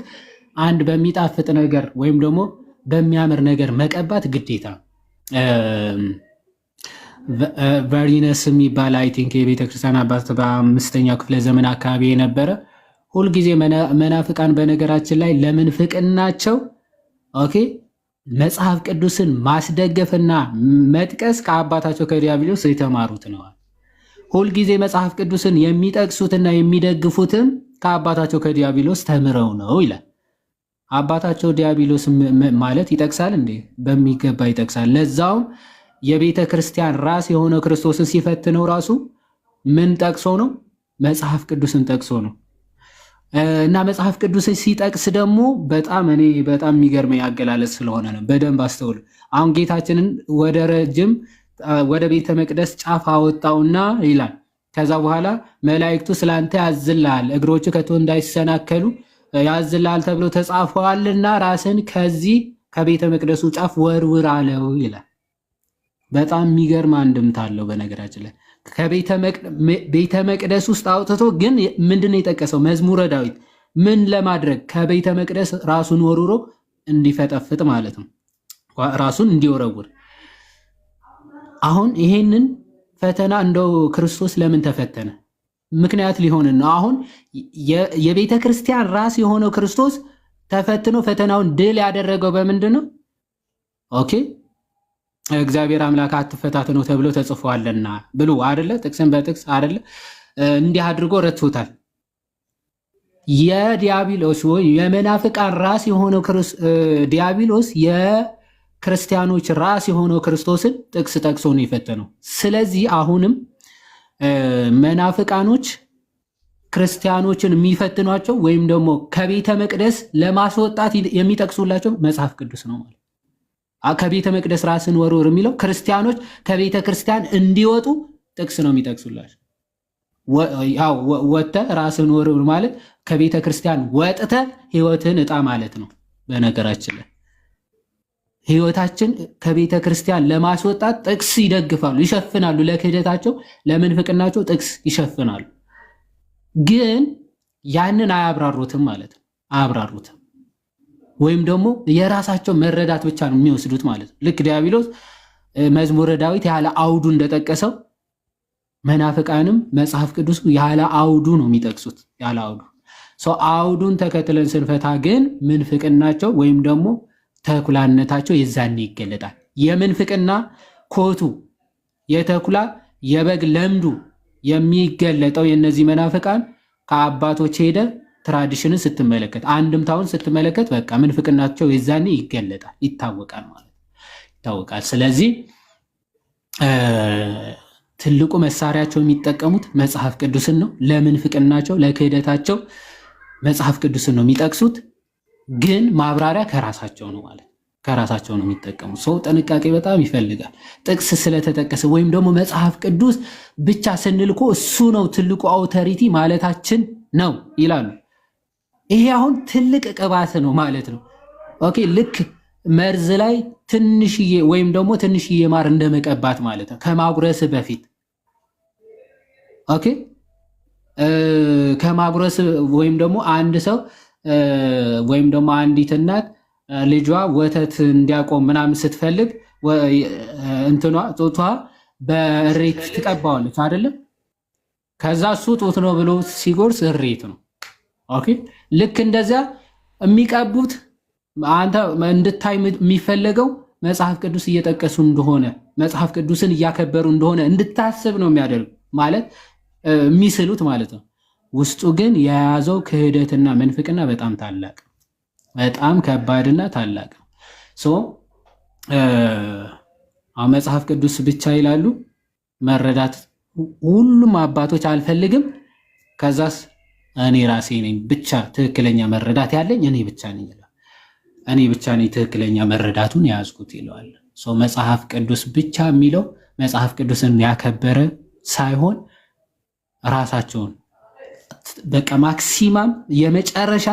አንድ በሚጣፍጥ ነገር ወይም ደግሞ በሚያምር ነገር መቀባት ግዴታ። ቨሪነስ የሚባል አይ ቲንክ የቤተክርስቲያን አባት በ5ኛው ክፍለ ዘመን አካባቢ የነበረ ሁልጊዜ መናፍቃን በነገራችን ላይ ለምንፍቅናቸው መጽሐፍ ቅዱስን ማስደገፍና መጥቀስ ከአባታቸው ከዲያብሎስ የተማሩት ነዋል። ሁልጊዜ መጽሐፍ ቅዱስን የሚጠቅሱትና የሚደግፉትም ከአባታቸው ከዲያብሎስ ተምረው ነው ይላል። አባታቸው ዲያብሎስ ማለት ይጠቅሳል እንዴ? በሚገባ ይጠቅሳል። ለዛውም የቤተ ክርስቲያን ራስ የሆነ ክርስቶስን ሲፈትነው ራሱ ምን ጠቅሶ ነው? መጽሐፍ ቅዱስን ጠቅሶ ነው። እና መጽሐፍ ቅዱስን ሲጠቅስ ደግሞ በጣም የሚገርመኝ አገላለጽ ስለሆነ ነው። በደንብ አስተውሉ። አሁን ጌታችንን ወደ ቤተ መቅደስ ጫፍ አወጣውና ይላል። ከዛ በኋላ መላእክቱ ስላንተ ያዝልሃል፣ እግሮች ከቶ እንዳይሰናከሉ ያዝልሃል ተብሎ ተጻፈዋልና ራስን ከዚህ ከቤተ መቅደሱ ጫፍ ወርውር አለው ይላል። በጣም የሚገርም አንድምታ አለው። በነገራችን ላይ ከቤተ መቅደስ ውስጥ አውጥቶ ግን ምንድነው የጠቀሰው? መዝሙረ ዳዊት ምን ለማድረግ ከቤተ መቅደስ ራሱን ወርውሮ እንዲፈጠፍጥ ማለት ነው፣ ራሱን እንዲወረውር። አሁን ይሄንን ፈተና እንደው ክርስቶስ ለምን ተፈተነ? ምክንያት ሊሆን ነው። አሁን የቤተ ክርስቲያን ራስ የሆነው ክርስቶስ ተፈትኖ ፈተናውን ድል ያደረገው በምንድን ነው? ኦኬ እግዚአብሔር አምላክ አትፈታተነው ተብሎ ተጽፏልና ብሎ አይደለ? ጥቅስን በጥቅስ አይደለ? እንዲህ አድርጎ ረድቶታል። የዲያብሎስ ወይ የመናፍቃን ራስ የሆነው ዲያብሎስ የክርስቲያኖች ራስ የሆነው ክርስቶስን ጥቅስ ጠቅሶ ነው የፈተነው። ስለዚህ አሁንም መናፍቃኖች ክርስቲያኖችን የሚፈትኗቸው ወይም ደግሞ ከቤተ መቅደስ ለማስወጣት የሚጠቅሱላቸው መጽሐፍ ቅዱስ ነው ማለት። ከቤተ መቅደስ ራስን ወርውር የሚለው ክርስቲያኖች ከቤተ ክርስቲያን እንዲወጡ ጥቅስ ነው የሚጠቅሱላቸው። ወጥተህ ራስን ወርውር ማለት ከቤተ ክርስቲያን ወጥተህ ህይወትን እጣ ማለት ነው። በነገራችን ላይ ህይወታችን ከቤተ ክርስቲያን ለማስወጣት ጥቅስ ይደግፋሉ፣ ይሸፍናሉ። ለክህደታቸው ለምንፍቅናቸው ጥቅስ ይሸፍናሉ። ግን ያንን አያብራሩትም ማለት ነው። አያብራሩትም ወይም ደግሞ የራሳቸው መረዳት ብቻ ነው የሚወስዱት ማለት ነው። ልክ ዲያብሎስ መዝሙረ ዳዊት ያለ አውዱ እንደጠቀሰው መናፍቃንም መጽሐፍ ቅዱስ ያለ አውዱ ነው የሚጠቅሱት። ያለ አውዱ አውዱን ተከትለን ስንፈታ ግን ምንፍቅናቸው ወይም ደግሞ ተኩላነታቸው የዛኔ ይገለጣል። የምንፍቅና ኮቱ የተኩላ የበግ ለምዱ የሚገለጠው የነዚህ መናፍቃን ከአባቶች ሄደ ትራዲሽንን ስትመለከት አንድምታውን ስትመለከት በቃ ምንፍቅናቸው የዛኔ ይገለጣል፣ ይታወቃል ማለት ይታወቃል። ስለዚህ ትልቁ መሳሪያቸው የሚጠቀሙት መጽሐፍ ቅዱስን ነው። ለምንፍቅናቸው ለክህደታቸው መጽሐፍ ቅዱስን ነው የሚጠቅሱት። ግን ማብራሪያ ከራሳቸው ነው ማለት ከራሳቸው ነው የሚጠቀሙት። ሰው ጥንቃቄ በጣም ይፈልጋል። ጥቅስ ስለተጠቀሰ ወይም ደግሞ መጽሐፍ ቅዱስ ብቻ ስንልኮ እሱ ነው ትልቁ አውቶሪቲ ማለታችን ነው ይላሉ። ይሄ አሁን ትልቅ ቅባት ነው ማለት ነው። ኦኬ ልክ መርዝ ላይ ትንሽዬ ወይም ደግሞ ትንሽዬ ማር እንደመቀባት ማለት ነው ከማጉረስ በፊት። ኦኬ ከማጉረስ ወይም ደግሞ አንድ ሰው ወይም ደግሞ አንዲት እናት ልጇ ወተት እንዲያቆም ምናምን ስትፈልግ እንትኗ ጡቷ በእሬት ትቀባዋለች አይደለም? ከዛ እሱ ጡት ነው ብሎ ሲጎርስ እሬት ነው። ኦኬ ልክ እንደዚያ የሚቀቡት አንተ እንድታይ የሚፈለገው መጽሐፍ ቅዱስ እየጠቀሱ እንደሆነ መጽሐፍ ቅዱስን እያከበሩ እንደሆነ እንድታስብ ነው የሚያደርጉ ማለት የሚስሉት ማለት ነው። ውስጡ ግን የያዘው ክህደትና መንፍቅና በጣም ታላቅ በጣም ከባድና ታላቅ ነው። አሁን መጽሐፍ ቅዱስ ብቻ ይላሉ መረዳት ሁሉም አባቶች አልፈልግም፣ ከዛስ እኔ ራሴ ነኝ ብቻ ትክክለኛ መረዳት ያለኝ እኔ ብቻ ነኝ ይላል። እኔ ብቻ ነኝ ትክክለኛ መረዳቱን ያዝኩት ይለዋል። መጽሐፍ ቅዱስ ብቻ የሚለው መጽሐፍ ቅዱስን ያከበረ ሳይሆን ራሳቸውን በቃ ማክሲማም የመጨረሻ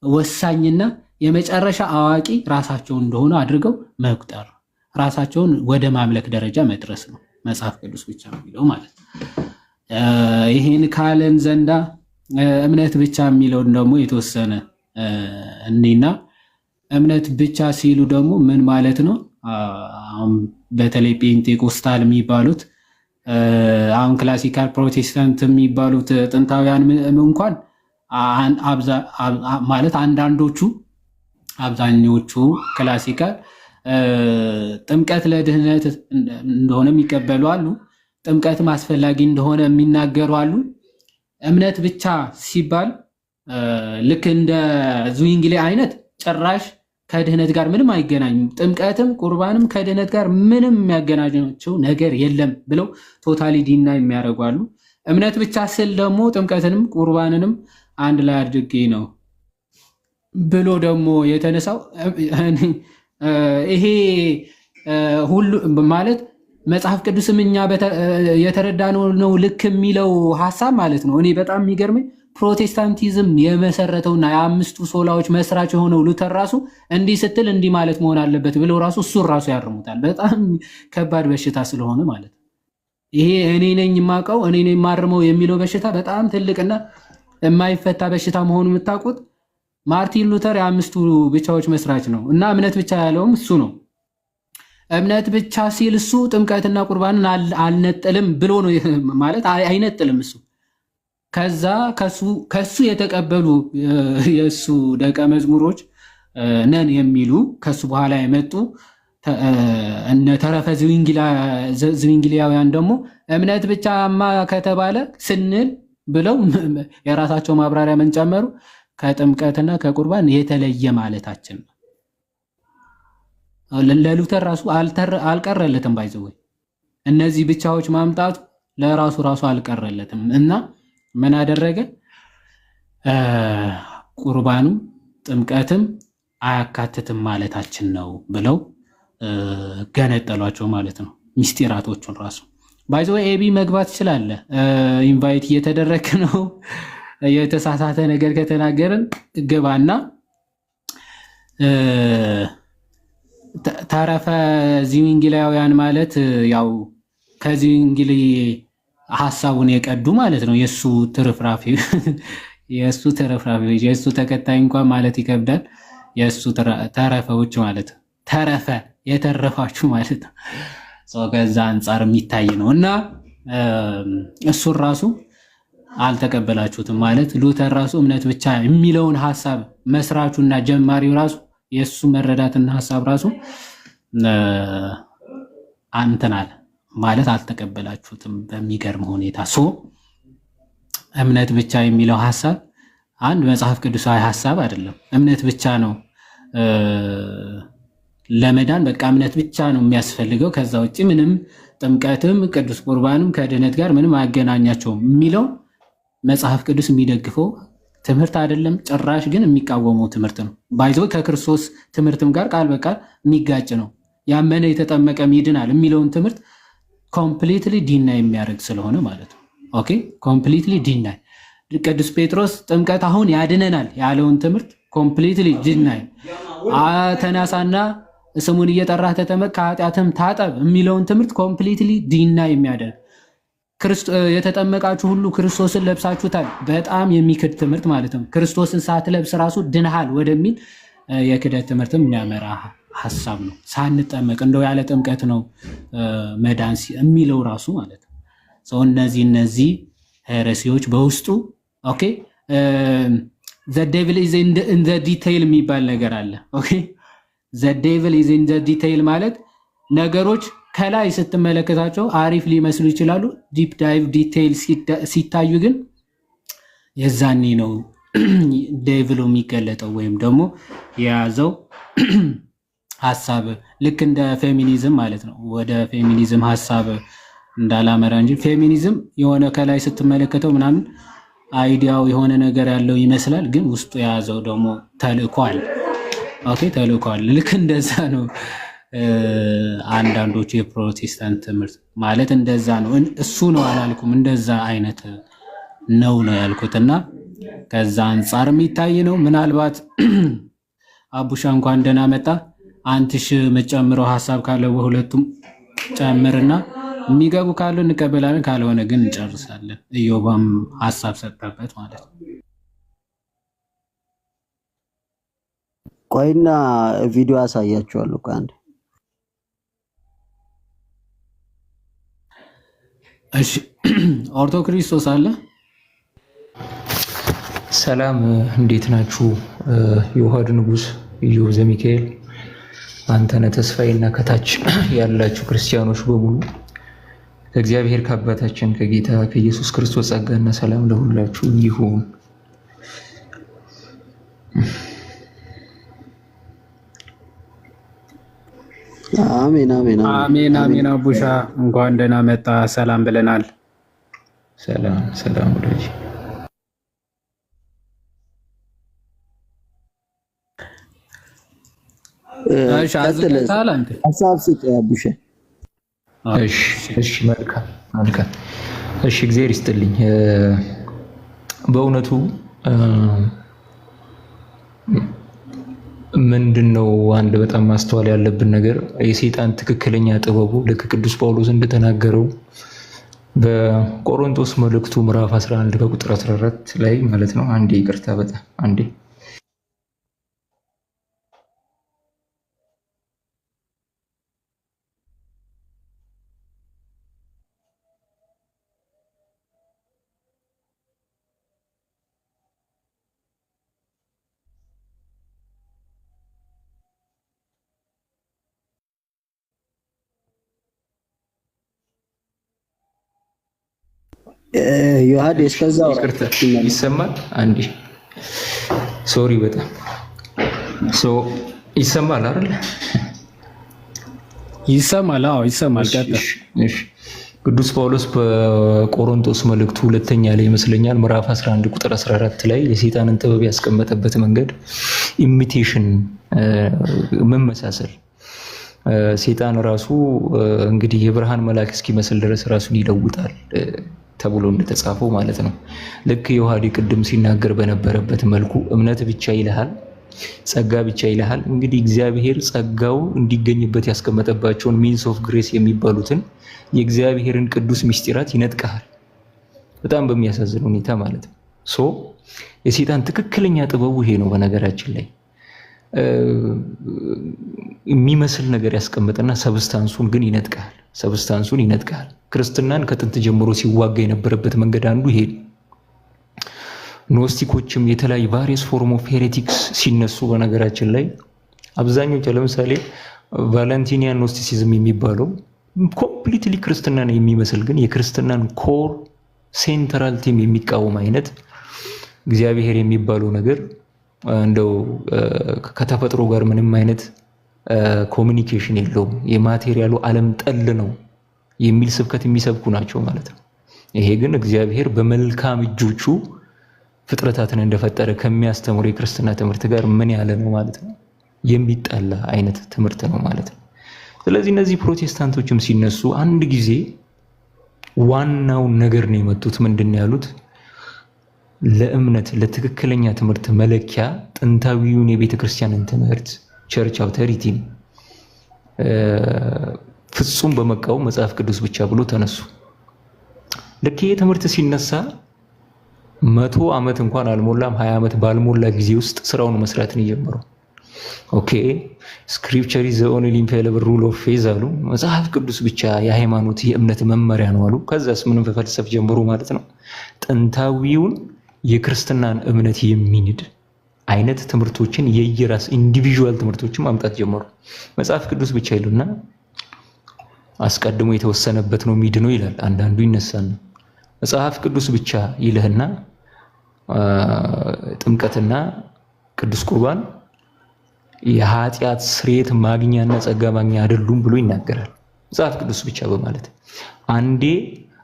ወሳኝና የመጨረሻ አዋቂ ራሳቸውን እንደሆነ አድርገው መቁጠር ራሳቸውን ወደ ማምለክ ደረጃ መድረስ ነው መጽሐፍ ቅዱስ ብቻ የሚለው ማለት ነው። ይሄን ካለን ዘንዳ እምነት ብቻ የሚለውን ደግሞ የተወሰነ እኔና እምነት ብቻ ሲሉ ደግሞ ምን ማለት ነው? አሁን በተለይ ጴንጤቆስታል የሚባሉት አሁን ክላሲካል ፕሮቴስታንት የሚባሉት ጥንታውያን እንኳን ማለት አንዳንዶቹ አብዛኞቹ ክላሲካል ጥምቀት ለድህነት እንደሆነ የሚቀበሉ አሉ። ጥምቀትም አስፈላጊ እንደሆነ የሚናገሩ አሉ። እምነት ብቻ ሲባል ልክ እንደ ዙዊንግሌ አይነት ጭራሽ ከድህነት ጋር ምንም አይገናኝም፣ ጥምቀትም ቁርባንም ከድህነት ጋር ምንም የሚያገናኛቸው ነገር የለም ብለው ቶታሊ ዲና የሚያደርጉ አሉ። እምነት ብቻ ስል ደግሞ ጥምቀትንም ቁርባንንም አንድ ላይ አድርጌ ነው ብሎ ደግሞ የተነሳው ይሄ ሁሉ ማለት መጽሐፍ ቅዱስም እኛ የተረዳነው ነው ልክ የሚለው ሐሳብ ማለት ነው። እኔ በጣም የሚገርመኝ ፕሮቴስታንቲዝም የመሰረተውና የአምስቱ ሶላዎች መስራች የሆነው ሉተር ራሱ እንዲህ ስትል እንዲህ ማለት መሆን አለበት ብለው ራሱ እሱን ራሱ ያርሙታል። በጣም ከባድ በሽታ ስለሆነ ማለት ነው። ይሄ እኔ ነኝ የማውቀው እኔ ነኝ የማርመው የሚለው በሽታ በጣም ትልቅና የማይፈታ በሽታ መሆኑ የምታውቁት ማርቲን ሉተር የአምስቱ ብቻዎች መስራች ነው እና እምነት ብቻ ያለውም እሱ ነው። እምነት ብቻ ሲል እሱ ጥምቀትና ቁርባንን አልነጥልም ብሎ ነው ማለት አይነጥልም እሱ። ከዛ ከሱ የተቀበሉ የእሱ ደቀ መዝሙሮች ነን የሚሉ ከሱ በኋላ የመጡ እነ ተረፈ ዝዊንግሊያውያን ደግሞ እምነት ብቻማ ከተባለ ስንል ብለው የራሳቸው ማብራሪያ ምን ጨመሩ? ከጥምቀትና ከቁርባን የተለየ ማለታችን ነው። ለሉተር ራሱ አልቀረለትም። ባይዘው እነዚህ ብቻዎች ማምጣቱ ለራሱ አልቀረለትም እና ምን አደረገ? ቁርባኑም ጥምቀትም አያካትትም ማለታችን ነው ብለው ገነጠሏቸው ማለት ነው። ሚስጢራቶቹን ራሱ ባይዘው ኤቢ መግባት ትችላለህ። ኢንቫይት እየተደረገ ነው። የተሳሳተ ነገር ከተናገርን ግባና ተረፈ ዝዊንግሊያውያን ማለት ያው ከዝዊንግሊ ሐሳቡን የቀዱ ማለት ነው። የሱ ትርፍራፊ የሱ ተከታይ እንኳን ማለት ይከብዳል። የሱ ተረፈዎች ማለት ተረፈ የተረፋችሁ ማለት ነው። ከዛ አንጻር የሚታይ ነው እና እሱን ራሱ አልተቀበላችሁትም ማለት ሉተር ራሱ እምነት ብቻ የሚለውን ሐሳብ መስራቹና ጀማሪው ራሱ የሱ መረዳትና ሐሳብ ራሱ አንተናል ማለት አልተቀበላችሁትም በሚገርም ሁኔታ። እምነት ብቻ የሚለው ሐሳብ አንድ መጽሐፍ ቅዱሳዊ ሐሳብ አይደለም። እምነት ብቻ ነው ለመዳን በቃ እምነት ብቻ ነው የሚያስፈልገው። ከዛ ውጪ ምንም ጥምቀትም ቅዱስ ቁርባንም ከድህነት ጋር ምንም አያገናኛቸውም የሚለው መጽሐፍ ቅዱስ የሚደግፈው ትምህርት አይደለም። ጭራሽ ግን የሚቃወመው ትምህርት ነው። ባይዞ ከክርስቶስ ትምህርትም ጋር ቃል በቃል የሚጋጭ ነው። ያመነ የተጠመቀም ይድናል የሚለውን ትምህርት ኮምፕሊትሊ ዲናይ የሚያደርግ ስለሆነ ማለት ነው። ኦኬ ኮምፕሊትሊ ዲናይ። ቅዱስ ጴጥሮስ ጥምቀት አሁን ያድነናል ያለውን ትምህርት ኮምፕሊትሊ ዲናይ። ተነሳና ስሙን እየጠራህ ተጠመቅ ከኃጢአትም ታጠብ የሚለውን ትምህርት ኮምፕሊትሊ ዲናይ የሚያደርግ የተጠመቃችሁ ሁሉ ክርስቶስን ለብሳችሁታል በጣም የሚክድ ትምህርት ማለት ነው። ክርስቶስን ሳትለብስ ራሱ ድንሃል ወደሚል የክደት ትምህርትም የሚያመራ ሐሳብ ነው። ሳንጠመቅ እንደው ያለ ጥምቀት ነው መዳን የሚለው ራሱ ማለት ነው። እነዚህ ሄረሲዎች በውስጡ ኦኬ ዘ ዴቪል ኢዝ ኢን ዘ ዲቴይል የሚባል ነገር አለ። ኦኬ ዘ ዴቪል ኢዝ ኢን ዘ ዲቴይል ማለት ነገሮች ከላይ ስትመለከታቸው አሪፍ ሊመስሉ ይችላሉ። ዲፕ ዳይቭ ዲቴይል ሲታዩ ግን የዛኔ ነው ዴቪሉ የሚገለጠው ወይም ደግሞ የያዘው ሐሳብ ልክ እንደ ፌሚኒዝም ማለት ነው። ወደ ፌሚኒዝም ሐሳብ እንዳላመራ እንጂ ፌሚኒዝም የሆነ ከላይ ስትመለከተው ምናምን አይዲያው የሆነ ነገር ያለው ይመስላል፣ ግን ውስጡ የያዘው ደግሞ ተልእኮ አለ። ኦኬ ተልእኮ አለ። ልክ እንደዛ ነው። አንዳንዶቹ የፕሮቴስታንት ትምህርት ማለት እንደዛ ነው። እሱ ነው አላልኩም፣ እንደዛ አይነት ነው ያልኩትና ከዛ አንጻር የሚታይ ነው። ምናልባት አቡሻ እንኳን ደህና መጣ። አንትሽ መጨምረው ሐሳብ ካለ በሁለቱም ጨምርና የሚገቡ ካሉ እንቀበላለን፣ ካልሆነ ግን እንጨርሳለን። ኢዮባም ሐሳብ ሰጠበት ማለት ነው። ቆይና ቪዲዮ አሳያችኋለሁ ከአንድ እሺ ኦርቶ ክርስቶስ አለ። ሰላም እንዴት ናችሁ? የውሃድ ንጉስ ኢዮብ ዘሚካኤል፣ አንተነህ ተስፋዬና ከታች ያላችሁ ክርስቲያኖች በሙሉ ከእግዚአብሔር ከአባታችን ከጌታ ከኢየሱስ ክርስቶስ ጸጋና ሰላም ለሁላችሁ ይሁን። አሜን አሜን አሜን አሜን። አቡሻ እንኳን ደህና መጣ። ሰላም ብለናል። ሰላም ሰላም ወዳጅ። እሺ አዝለታል አንተ ሐሳብ ስጥ አቡሻ። እሺ መልካም መልካም። እሺ እግዚአብሔር ይስጥልኝ። በእውነቱ ምንድነው አንድ በጣም ማስተዋል ያለብን ነገር የሰይጣን ትክክለኛ ጥበቡ ልክ ቅዱስ ጳውሎስ እንደተናገረው በቆሮንቶስ መልእክቱ ምዕራፍ 11 ከቁጥር 14 ላይ ማለት ነው። አንዴ ይቅርታ፣ በጣም አንዴ ዮሐድ እስከዛው ይሰማል። አንዴ ሶሪ፣ በጣም ይሰማል አይደል? ይሰማል። አዎ ይሰማል። ቀጥታ ቅዱስ ጳውሎስ በቆሮንቶስ መልእክቱ ሁለተኛ ላይ ይመስለኛል ምዕራፍ 11 ቁጥር 14 ላይ የሰይጣንን ጥበብ ያስቀመጠበት መንገድ ኢሚቴሽን፣ መመሳሰል። ሰይጣን ራሱ እንግዲህ የብርሃን መልአክ እስኪመስል ድረስ ራሱን ይለውጣል ተብሎ እንደተጻፈው ማለት ነው። ልክ ዮሐዲ ቅድም ሲናገር በነበረበት መልኩ እምነት ብቻ ይልሃል፣ ጸጋ ብቻ ይልሃል። እንግዲህ እግዚአብሔር ጸጋው እንዲገኝበት ያስቀመጠባቸውን ሚንስ ኦፍ ግሬስ የሚባሉትን የእግዚአብሔርን ቅዱስ ምስጢራት ይነጥቀሃል፣ በጣም በሚያሳዝን ሁኔታ ማለት ነው። የሰይጣን ትክክለኛ ጥበቡ ይሄ ነው። በነገራችን ላይ የሚመስል ነገር ያስቀምጥና ሰብስታንሱን ግን ይነጥቀሃል፣ ሰብስታንሱን ይነጥቀሃል። ክርስትናን ከጥንት ጀምሮ ሲዋጋ የነበረበት መንገድ አንዱ ይሄ። ኖስቲኮችም የተለያዩ ቫሪየስ ፎርም ኦፍ ሄሬቲክስ ሲነሱ በነገራችን ላይ አብዛኞቹ ለምሳሌ ቫለንቲኒያን ኖስቲሲዝም የሚባለው ኮምፕሊትሊ ክርስትናን የሚመስል ግን የክርስትናን ኮር ሴንትራል ቲም የሚቃወም አይነት እግዚአብሔር የሚባለው ነገር እንደው ከተፈጥሮ ጋር ምንም አይነት ኮሚኒኬሽን የለውም፣ የማቴሪያሉ ዓለም ጠል ነው የሚል ስብከት የሚሰብኩ ናቸው ማለት ነው። ይሄ ግን እግዚአብሔር በመልካም እጆቹ ፍጥረታትን እንደፈጠረ ከሚያስተምሩ የክርስትና ትምህርት ጋር ምን ያለ ነው ማለት ነው፣ የሚጣላ አይነት ትምህርት ነው ማለት ነው። ስለዚህ እነዚህ ፕሮቴስታንቶችም ሲነሱ አንድ ጊዜ ዋናውን ነገር ነው የመጡት። ምንድን ያሉት? ለእምነት ለትክክለኛ ትምህርት መለኪያ ጥንታዊውን የቤተ ክርስቲያንን ትምህርት ቸርች አውቶሪቲን ፍጹም በመቃወም መጽሐፍ ቅዱስ ብቻ ብሎ ተነሱ። ልክ ይሄ ትምህርት ሲነሳ 100 ዓመት እንኳን አልሞላም፣ 20 ዓመት ባልሞላ ጊዜ ውስጥ ስራውን መስራትን የጀመረው። ኦኬ ስክሪፕቸር ኢዝ ዘ ኦንሊ ኢንፌሊብል ሩል ኦፍ ፌዝ አሉ። መጽሐፍ ቅዱስ ብቻ የሃይማኖት የእምነት መመሪያ ነው አሉ። ከዛስ ምንም በፈልሰፍ ጀምሮ ማለት ነው ጥንታዊውን የክርስትናን እምነት የሚንድ አይነት ትምህርቶችን የየራስ ኢንዲቪዥዋል ትምህርቶችን ማምጣት ጀመሩ። መጽሐፍ ቅዱስ ብቻ ይሉና አስቀድሞ የተወሰነበት ነው የሚድነው ይላል። አንዳንዱ ይነሳል። መጽሐፍ ቅዱስ ብቻ ይልህና ጥምቀትና ቅዱስ ቁርባን የኃጢአት ስርየት ማግኛና ጸጋ ማግኛ አይደሉም ብሎ ይናገራል። መጽሐፍ ቅዱስ ብቻ በማለት አንዴ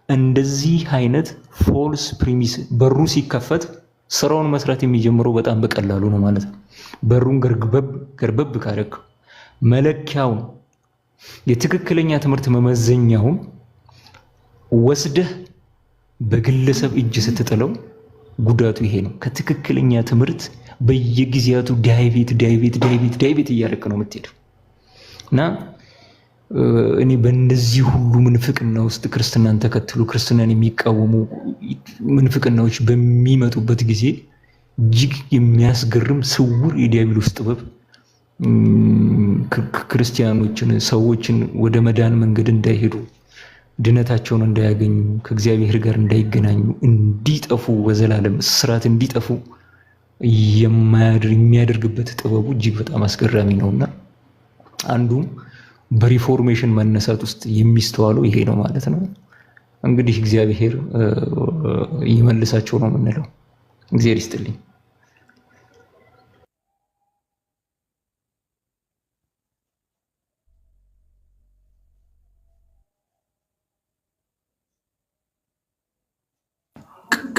እንደዚህ አይነት ፎልስ ፕሪሚስ በሩ ሲከፈት ስራውን መስራት የሚጀምረው በጣም በቀላሉ ነው ማለት ነው። በሩን ገርበብ ካደረገው መለኪያውን የትክክለኛ ትምህርት መመዘኛውን ወስደህ በግለሰብ እጅ ስትጥለው ጉዳቱ ይሄ ነው። ከትክክለኛ ትምህርት በየጊዜያቱ ዳይቬት እያደረክ ነው የምትሄደው እና እኔ በእነዚህ ሁሉ ምንፍቅና ውስጥ ክርስትናን ተከትሎ ክርስትናን የሚቃወሙ ምንፍቅናዎች በሚመጡበት ጊዜ እጅግ የሚያስገርም ስውር የዲያብሎስ ጥበብ ክርስቲያኖችን ሰዎችን ወደ መዳን መንገድ እንዳይሄዱ ድነታቸውን እንዳያገኙ ከእግዚአብሔር ጋር እንዳይገናኙ እንዲጠፉ በዘላለም እስራት እንዲጠፉ የሚያደርግበት ጥበቡ እጅግ በጣም አስገራሚ ነውና አንዱም በሪፎርሜሽን መነሳት ውስጥ የሚስተዋለው ይሄ ነው ማለት ነው። እንግዲህ እግዚአብሔር ይመልሳቸው ነው የምንለው። እግዚአብሔር ይስጥልኝ።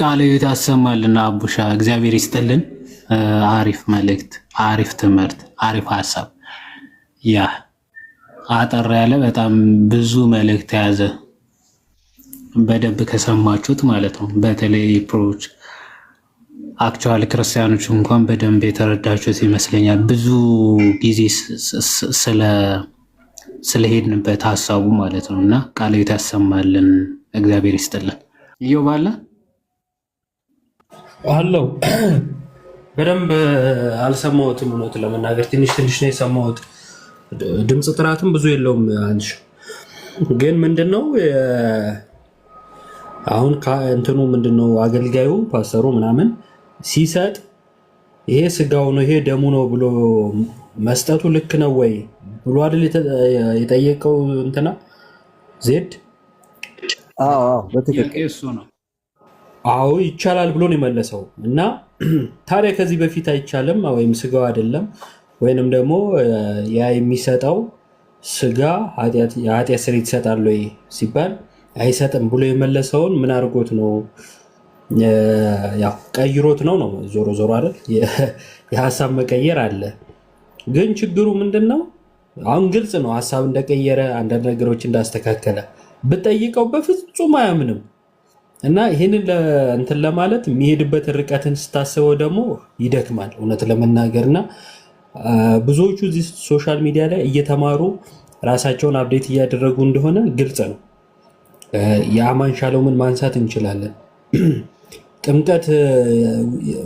ቃለ ሕይወት ያሰማልና አቡሻ እግዚአብሔር ይስጥልን። አሪፍ መልእክት፣ አሪፍ ትምህርት፣ አሪፍ ሀሳብ። ያ አጠር ያለ በጣም ብዙ መልእክት የያዘ በደንብ ከሰማችሁት ማለት ነው። በተለይ ፕሮች አክቹዋሊ ክርስቲያኖች እንኳን በደንብ የተረዳችሁት ይመስለኛል። ብዙ ጊዜ ስለሄድንበት ሀሳቡ ማለት ነው። እና ቃለ ሕይወት ያሰማልን፣ እግዚአብሔር ይስጥልን። እየው ባለ አለው በደንብ አልሰማሁትም። እውነት ለመናገር ትንሽ ትንሽ ነው የሰማሁት። ድምፅ ጥራትም ብዙ የለውም። አንሽ ግን ምንድነው አሁን እንትኑ ምንድነው አገልጋዩ ፓስተሩ ምናምን ሲሰጥ ይሄ ስጋው ነው ይሄ ደሙ ነው ብሎ መስጠቱ ልክ ነው ወይ ብሎ አይደል የጠየቀው? እንትና ዜድ በትክክል እሱ ነው። አዎ ይቻላል ብሎ ነው የመለሰው። እና ታዲያ ከዚህ በፊት አይቻልም ወይም ስጋው አይደለም ወይንም ደግሞ ያ የሚሰጠው ስጋ የኃጢአት ስርየት ይሰጣል ወይ ሲባል አይሰጥም ብሎ የመለሰውን ምን አድርጎት ነው? ያው ቀይሮት ነው ዞሮ ዞሮ አይደል? የሀሳብ መቀየር አለ። ግን ችግሩ ምንድን ነው? አሁን ግልጽ ነው ሀሳብ እንደቀየረ አንዳንድ ነገሮች እንዳስተካከለ ብጠይቀው በፍጹም አያምንም። እና ይህንን እንትን ለማለት የሚሄድበት ርቀትን ስታስበው ደግሞ ይደክማል እውነት ለመናገርና ብዙዎቹ እዚህ ሶሻል ሚዲያ ላይ እየተማሩ ራሳቸውን አፕዴት እያደረጉ እንደሆነ ግልጽ ነው። የአማን ሻሎምን ማንሳት እንችላለን። ጥምቀት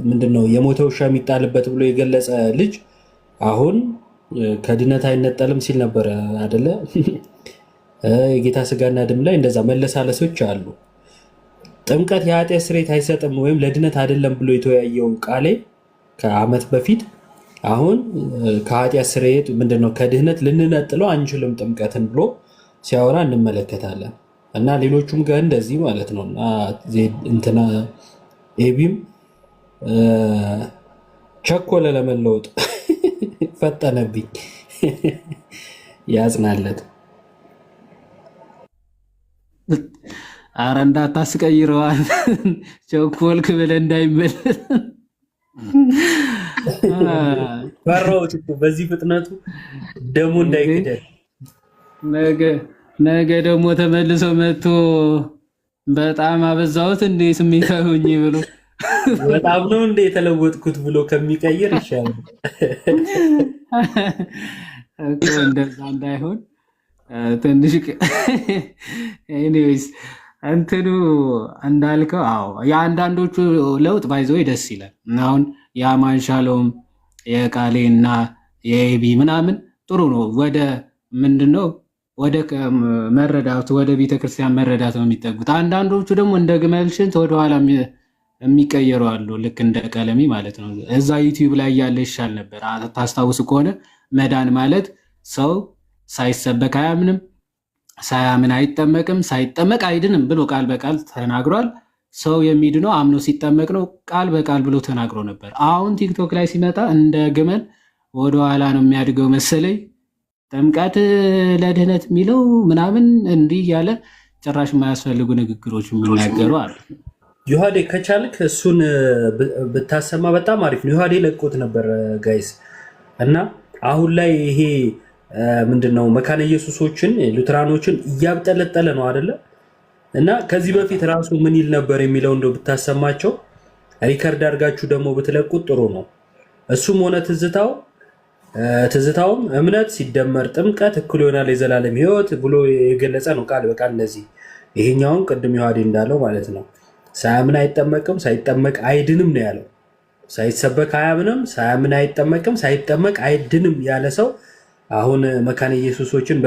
ምንድነው የሞተ ውሻ የሚጣልበት ብሎ የገለጸ ልጅ አሁን ከድነት አይነጠልም ሲል ነበረ አደለ? የጌታ ስጋና ደም ላይ እንደዛ መለሳለሶች አሉ። ጥምቀት የኃጢአት ስርየት አይሰጥም ወይም ለድነት አይደለም ብሎ የተወያየው ቃሌ ከዓመት በፊት አሁን ከኃጢአት ስርየት ምንድነው ከድህነት ልንነጥለው አንችልም ጥምቀትን ብሎ ሲያወራ እንመለከታለን። እና ሌሎቹም ጋር እንደዚህ ማለት ነው። እንትና ኤቢም ቸኮለ ለመለወጥ ፈጠነብኝ። ያጽናለት። አረ እንዳታስቀይረዋል ቸኮልክ ብለህ እንዳይመለስ ፈራሁት እኮ በዚህ ፍጥነቱ ደሙ እንዳይክደል። ነገ ደግሞ ተመልሶ መጥቶ በጣም አበዛሁት እንዴ ስሜታዊ ሆኜ ብሎ በጣም ነው እንደ የተለወጥኩት ብሎ ከሚቀይር ይሻላል እኮ እንደዛ እንዳይሆን ትንሽ ኤኒዌይስ እንትኑ እንዳልከው አዎ የአንዳንዶቹ ለውጥ ባይዘው ደስ ይላል። አሁን የአማን ሻሎም የቃሌ እና የኤቢ ምናምን ጥሩ ነው። ወደ ምንድነው ወደ መረዳቱ ወደ ቤተክርስቲያን መረዳት ነው የሚጠጉት። አንዳንዶቹ ደግሞ እንደ ግመል ሽንት ወደኋላ የሚቀየሩ አሉ። ልክ እንደ ቀለሜ ማለት ነው። እዛ ዩቲዩብ ላይ ያለ ይሻል ነበር። ታስታውሱ ከሆነ መዳን ማለት ሰው ሳይሰበክ አያምንም፣ ሳያምን አይጠመቅም፣ ሳይጠመቅ አይድንም ብሎ ቃል በቃል ተናግሯል። ሰው የሚድነው አምኖ ሲጠመቅ ነው ቃል በቃል ብሎ ተናግሮ ነበር። አሁን ቲክቶክ ላይ ሲመጣ እንደ ግመል ወደኋላ ነው የሚያድገው መሰለኝ። ጥምቀት ለድህነት የሚለው ምናምን እንዲህ እያለ ጭራሽ የማያስፈልጉ ንግግሮች የሚናገሩ አሉ። ዮሐዴ ከቻልክ እሱን ብታሰማ በጣም አሪፍ ነው። ዮሐዴ ለቆት ነበር ጋይስ። እና አሁን ላይ ይሄ ምንድነው መካነ ኢየሱሶችን ሉትራኖችን እያብጠለጠለ ነው አይደለ? እና ከዚህ በፊት ራሱ ምን ይል ነበር የሚለው እንደው ብታሰማቸው ሪከርድ አድርጋችሁ ደግሞ ብትለቁት ጥሩ ነው። እሱም ሆነ ትዝታውም እምነት ሲደመር ጥምቀት እኩል ይሆናል የዘላለም ሕይወት ብሎ የገለጸ ነው ቃል በቃል እነዚህ። ይሄኛውን ቅድም ዮሐዴ እንዳለው ማለት ነው ሳያምን አይጠመቅም፣ ሳይጠመቅ አይድንም ነው ያለው። ሳይሰበክ አያምንም፣ ሳያምን አይጠመቅም፣ ሳይጠመቅ አይድንም ያለ ሰው አሁን መካነ ኢየሱሶችን